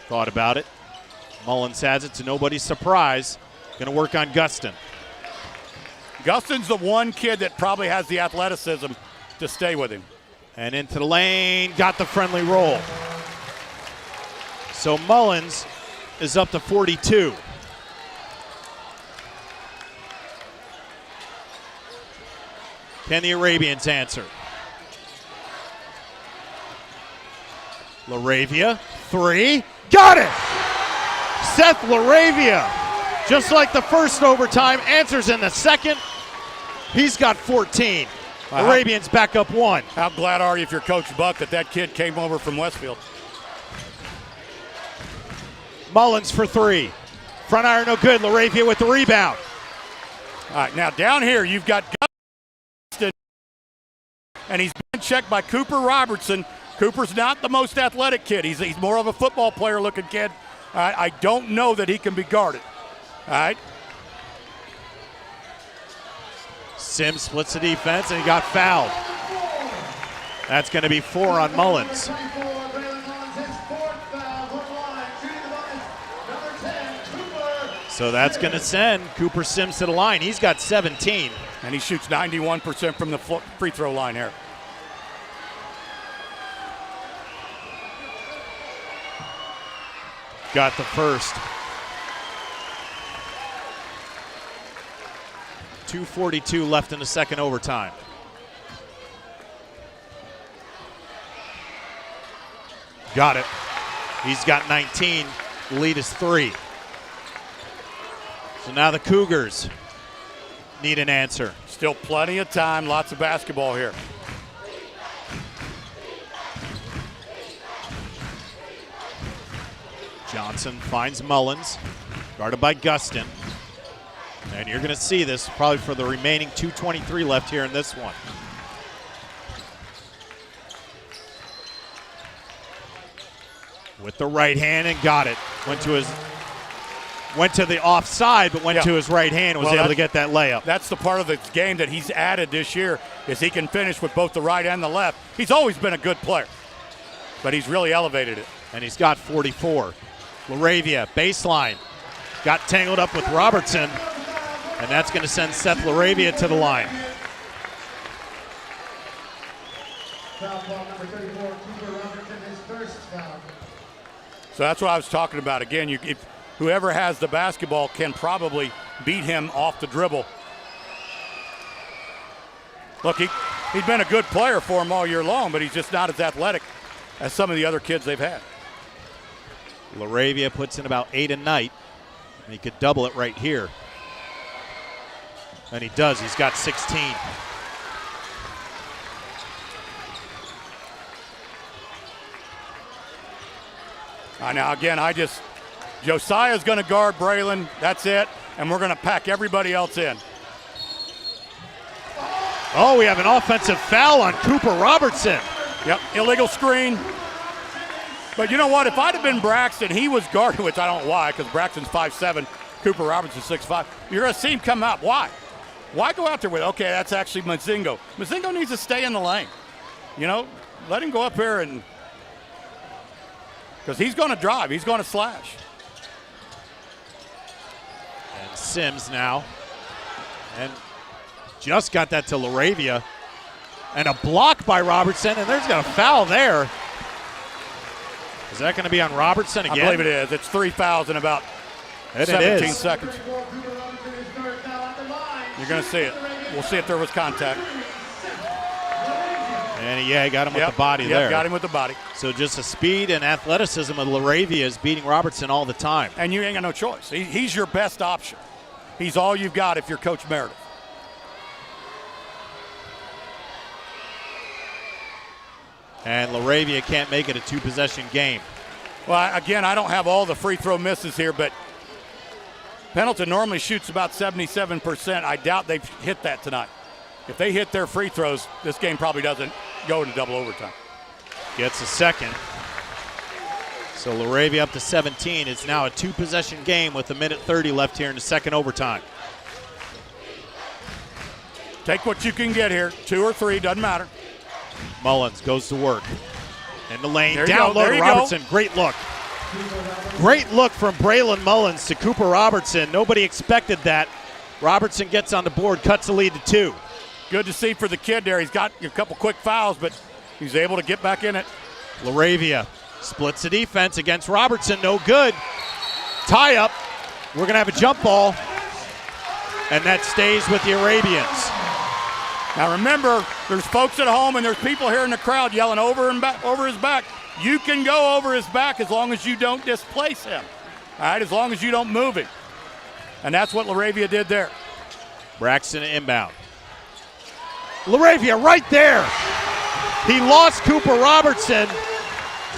Thought about it. Mullins has it to nobody's surprise. Going to work on Guston.
Guston's the one kid that probably has the athleticism to stay with him.
And into the lane, got the friendly roll. So Mullins is up to 42. Can the Arabians answer? LaRavia, 3, got it! Seth LaRavia, just like the first overtime, answers in the second. He's got 14. Arabians back up 1.
How glad are you if you're Coach Buck that kid came over from Westfield?
Mullins for 3. Front iron no good. LaRavia with the rebound.
All right, now down here you've got Guston, and he's been checked by Cooper Robertson. Cooper's not the most athletic kid. He's more of a football player looking kid. I don't know that he can be guarded. All right.
Sims splits the defense, and he got fouled. That's going to be 4 on Mullins. So that's going to send Cooper Sims to the line. He's got 17.
And he shoots 91% from the free throw line here.
Got the first. 2:42 left in the second overtime. Got it. He's got 19. Lead is 3. So now the Cougars need an answer.
Still plenty of time, lots of basketball here.
Johnson finds Mullins, guarded by Guston. And you're going to see this probably for the remaining 2:23 left here in this one. With the right hand and got it. Went to the offside, but went to his right hand and was able to get that layup.
That's the part of the game that he's added this year, is he can finish with both the right and the left. He's always been a good player, but he's really elevated it.
And he's got 44. LaRavia, baseline. Got tangled up with Robertson, and that's going to send Seth LaRavia to the line.
Foul ball number 34, Cooper Robertson, his first foul.
So that's what I was talking about. Again, if whoever has the basketball can probably beat him off the dribble. Look, he's been a good player for him all year long, but he's just not as athletic as some of the other kids they've had.
LaRavia puts in about 8 a night. He could double it right here. And he does. He's got 16.
Now, again, Josiah's going to guard Braylon. That's it. And we're going to pack everybody else in.
Oh, we have an offensive foul on Cooper Robertson.
Yep, illegal screen. But you know what? If I'd have been Braxton, he was guarding, which I don't know why, because Braxton's 5'7", Cooper Robertson's 6'5". You're going to see him come out. Why? Why go out there with, okay, that's actually Mazingo. Mazingo needs to stay in the lane. You know, let him go up here and, because he's going to drive. He's going to slash.
And Sims now. And just got that to LaRavia. And a block by Robertson, and there's got a foul there. Is that going to be on Robertson again?
I believe it is. It's 3 fouls in about 17 seconds. You're going to see it. We'll see if there was contact.
And he got him with the body there.
Got him with the body.
So just the speed and athleticism of LaRavia is beating Robertson all the time.
And you ain't got no choice. He's your best option. He's all you've got if you're Coach Meredith.
And LaRavia can't make it a 2-possession game.
Well, again, I don't have all the free throw misses here, but Pendleton normally shoots about 77%. I doubt they've hit that tonight. If they hit their free throws, this game probably doesn't go into double overtime.
Gets a second. So LaRavia up to 17. It's now a 2-possession game with 1:30 left here in the second overtime.
Take what you can get here. 2 or 3, doesn't matter.
Mullins goes to work. In the lane,
there
down low to Robertson.
Go.
Great look. Great look from Braylon Mullins to Cooper Robertson. Nobody expected that. Robertson gets on the board, cuts the lead to 2.
Good to see for the kid there. He's got a couple quick fouls, but he's able to get back in it.
LaRavia splits the defense against Robertson. No good. Tie up. We're going to have a jump ball. And that stays with the Arabians.
Now remember, there's folks at home and there's people here in the crowd yelling over his back. You can go over his back as long as you don't displace him. All right, as long as you don't move him. And that's what LaRavia did there.
Braxton inbound. LaRavia right there. He lost Cooper Robertson.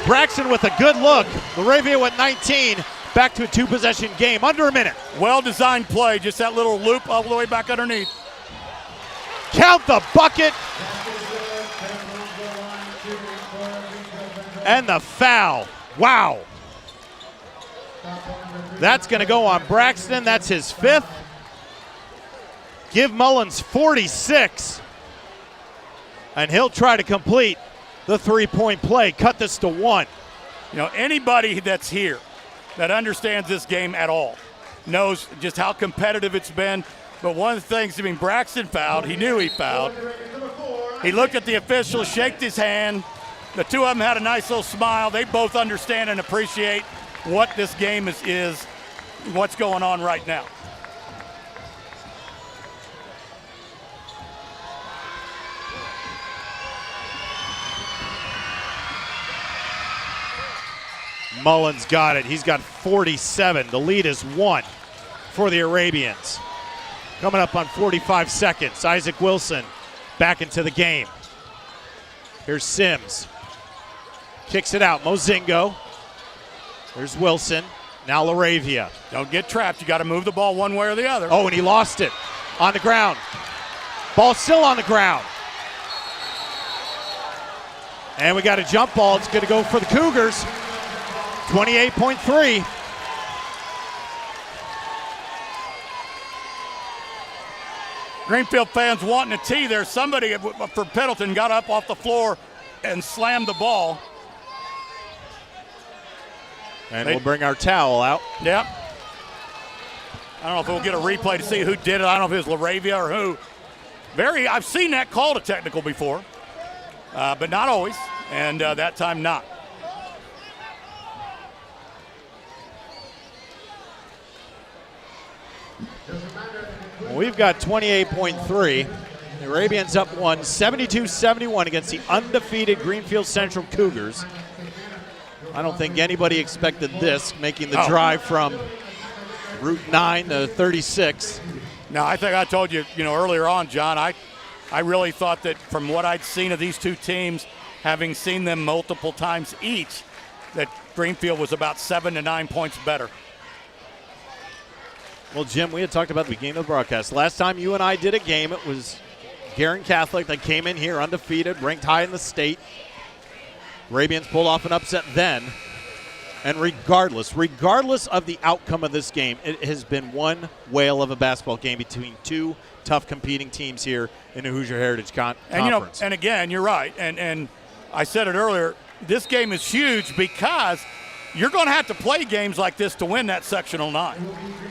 Braxton with a good look. LaRavia with 19. Back to a 2-possession game. Under a minute.
Well-designed play. Just that little loop all the way back underneath.
Count the bucket. And the foul. Wow. That's going to go on Braxton. That's his 5th. Give Mullins 46. And he'll try to complete the 3-point play. Cut this to 1.
You know, anybody that's here that understands this game at all knows just how competitive it's been. But one of the things, Braxton fouled. He knew he fouled. He looked at the official, shaked his hand. The two of them had a nice little smile. They both understand and appreciate what this game is what's going on right now.
Mullins got it. He's got 47. The lead is 1 for the Arabians. Coming up on 45 seconds, Isaac Wilson back into the game. Here's Sims. Kicks it out. Mozingo. There's Wilson. Now LaRavia.
Don't get trapped. You got to move the ball one way or the other.
Oh, and he lost it on the ground. Ball still on the ground. And we got a jump ball. It's going to go for the Cougars. 28.3.
Greenfield fans wanting a tee there. Somebody for Pendleton got up off the floor and slammed the ball.
And we'll bring our towel out.
Yep. I don't know if we'll get a replay to see who did it. I don't know if it was LaRavia or who. I've seen that called a technical before, but not always, and that time not.
We've got 28.3. The Arabians up 1, 72-71 against the undefeated Greenfield-Central Cougars. I don't think anybody expected this, making the drive from Route 9 to 36.
Now, I think I told you, earlier on, John, I really thought that from what I'd seen of these two teams, having seen them multiple times each, that Greenfield was about 7 to 9 points better.
Well, Jim, we had talked about the beginning of the broadcast. Last time you and I did a game, it was Guerin Catholic that came in here undefeated, ranked high in the state. Arabians pulled off an upset then. And regardless of the outcome of this game, it has been one whale of a basketball game between two tough competing teams here in the Hoosier Heritage Conference.
And again, you're right. And I said it earlier, this game is huge because you're going to have to play games like this to win that sectional 9.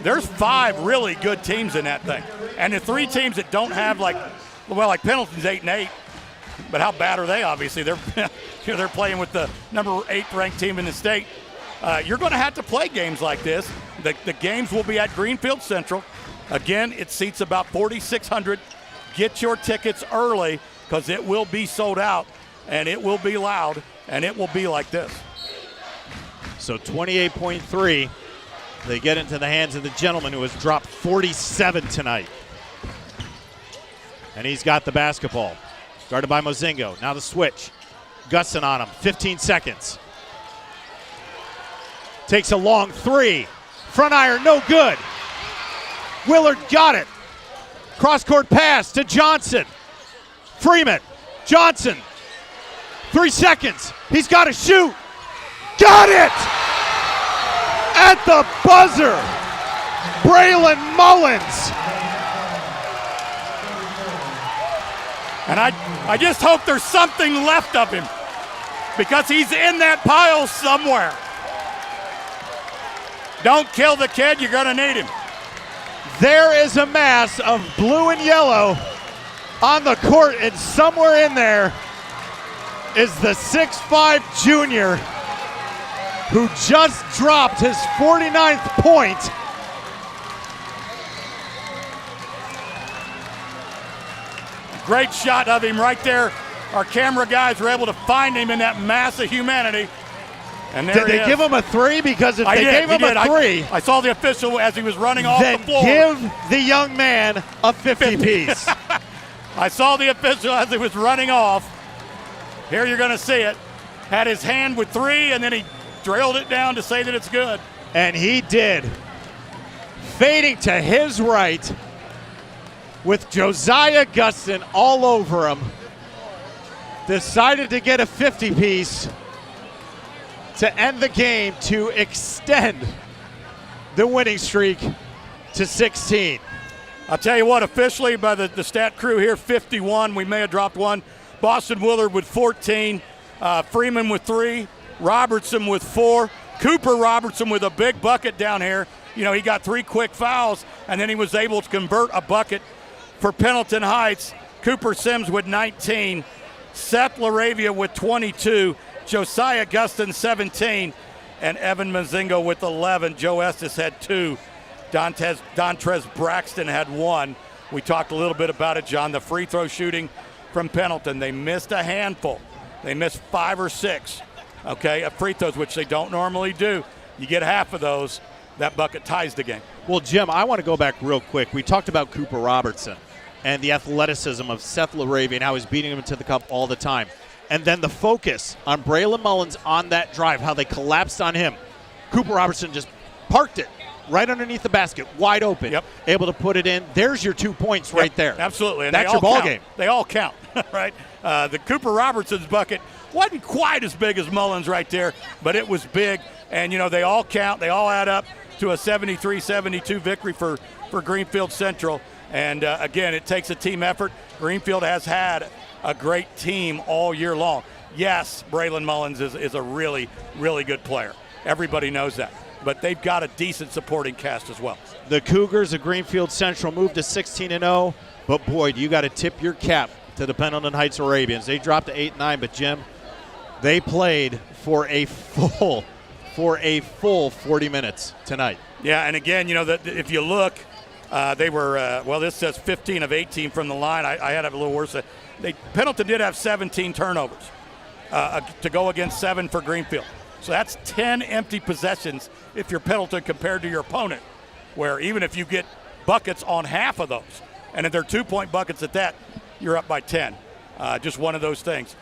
There's 5 really good teams in that thing. And the 3 teams that don't have like Pendleton's 8-8, but how bad are they? Obviously, they're they're playing with the number 8 ranked team in the state. You're going to have to play games like this. The games will be at Greenfield-Central. Again, it seats about 4,600. Get your tickets early because it will be sold out, and it will be loud, and it will be like this.
So 28.3, they get into the hands of the gentleman who has dropped 47 tonight. And he's got the basketball. Guarded by Mozingo. Now the switch. Gustin on him, 15 seconds. Takes a long 3. Front iron, no good. Willard got it. Cross-court pass to Johnson. Freeman, Johnson. 3 seconds. He's got to shoot. Got it! At the buzzer, Braylon Mullins.
And I just hope there's something left of him because he's in that pile somewhere. Don't kill the kid, you're going to need him.
There is a mass of blue and yellow on the court, and somewhere in there is the 6'5" junior who just dropped his 49th point.
Great shot of him right there. Our camera guys were able to find him in that mass of humanity. And there
Did they give him a 3? Because if they gave him a 3,
I saw the official as he was running off the floor.
Then give the young man a 50 piece.
I saw the official as he was running off. Here you're going to see it. Had his hand with 3, and then he drilled it down to say that it's good.
And he did. Fading to his right with Josiah Gustin all over him. Decided to get a 50 piece to end the game to extend the winning streak to 16.
I'll tell you what, officially by the stat crew here, 51. We may have dropped one. Boston Willard with 14. Freeman with 3. Robertson with 4. Cooper Robertson with a big bucket down here. He got 3 quick fouls, and then he was able to convert a bucket for Pendleton Heights. Cooper Sims with 19. Seth LaRavia with 22. Josiah Gustin 17. And Evan Mozingo with 11. Joe Estes had 2. Dontrez Braxton had 1. We talked a little bit about it, John. The free throw shooting from Pendleton. They missed a handful. They missed 5 or 6, of free throws, which they don't normally do. You get half of those, that bucket ties the game.
Well, Jim, I want to go back real quick. We talked about Cooper Robertson and the athleticism of Seth LaRavia and how he's beating him to the cup all the time. And then the focus on Braylon Mullins on that drive, how they collapsed on him. Cooper Robertson just parked it right underneath the basket, wide open, able to put it in. There's your 2 points right there.
Absolutely. And
that's your ball game.
They all count, right? The Cooper Robertson's bucket wasn't quite as big as Mullins right there, but it was big. And, they all count. They all add up to a 73-72 victory for Greenfield-Central. And, again, it takes a team effort. Greenfield has had a great team all year long. Yes, Braylon Mullins is a really, really good player. Everybody knows that. But they've got a decent supporting cast as well.
The Cougars of Greenfield-Central moved to 16-0, but boy, you got to tip your cap to the Pendleton Heights Arabians. They dropped to 8-9, but Jim, they played for a full 40 minutes tonight.
Yeah, and again, if you look, they were, this says 15 of 18 from the line. I had it a little worse. Pendleton did have 17 turnovers to go against 7 for Greenfield. So that's 10 empty possessions if you're Pendleton compared to your opponent. where even if you get buckets on half of those, and if they're 2-point buckets at that, you're up by 10. Just one of those things.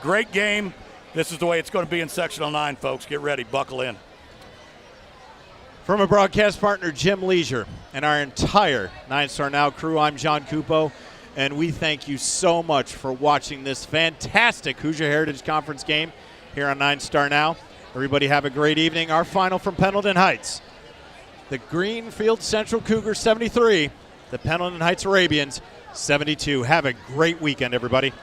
Great game. This is the way it's going to be in Sectional 9, folks. Get ready. Buckle in.
From a broadcast partner, Jim Leisure, and our entire 9 Star Now crew, I'm John Cupo, and we thank you so much for watching this fantastic Hoosier Heritage Conference game here on 9 Star Now. Everybody have a great evening. Our final from Pendleton Heights. The Greenfield-Central Cougars 73, the Pendleton Heights Arabians 72. Have a great weekend, everybody.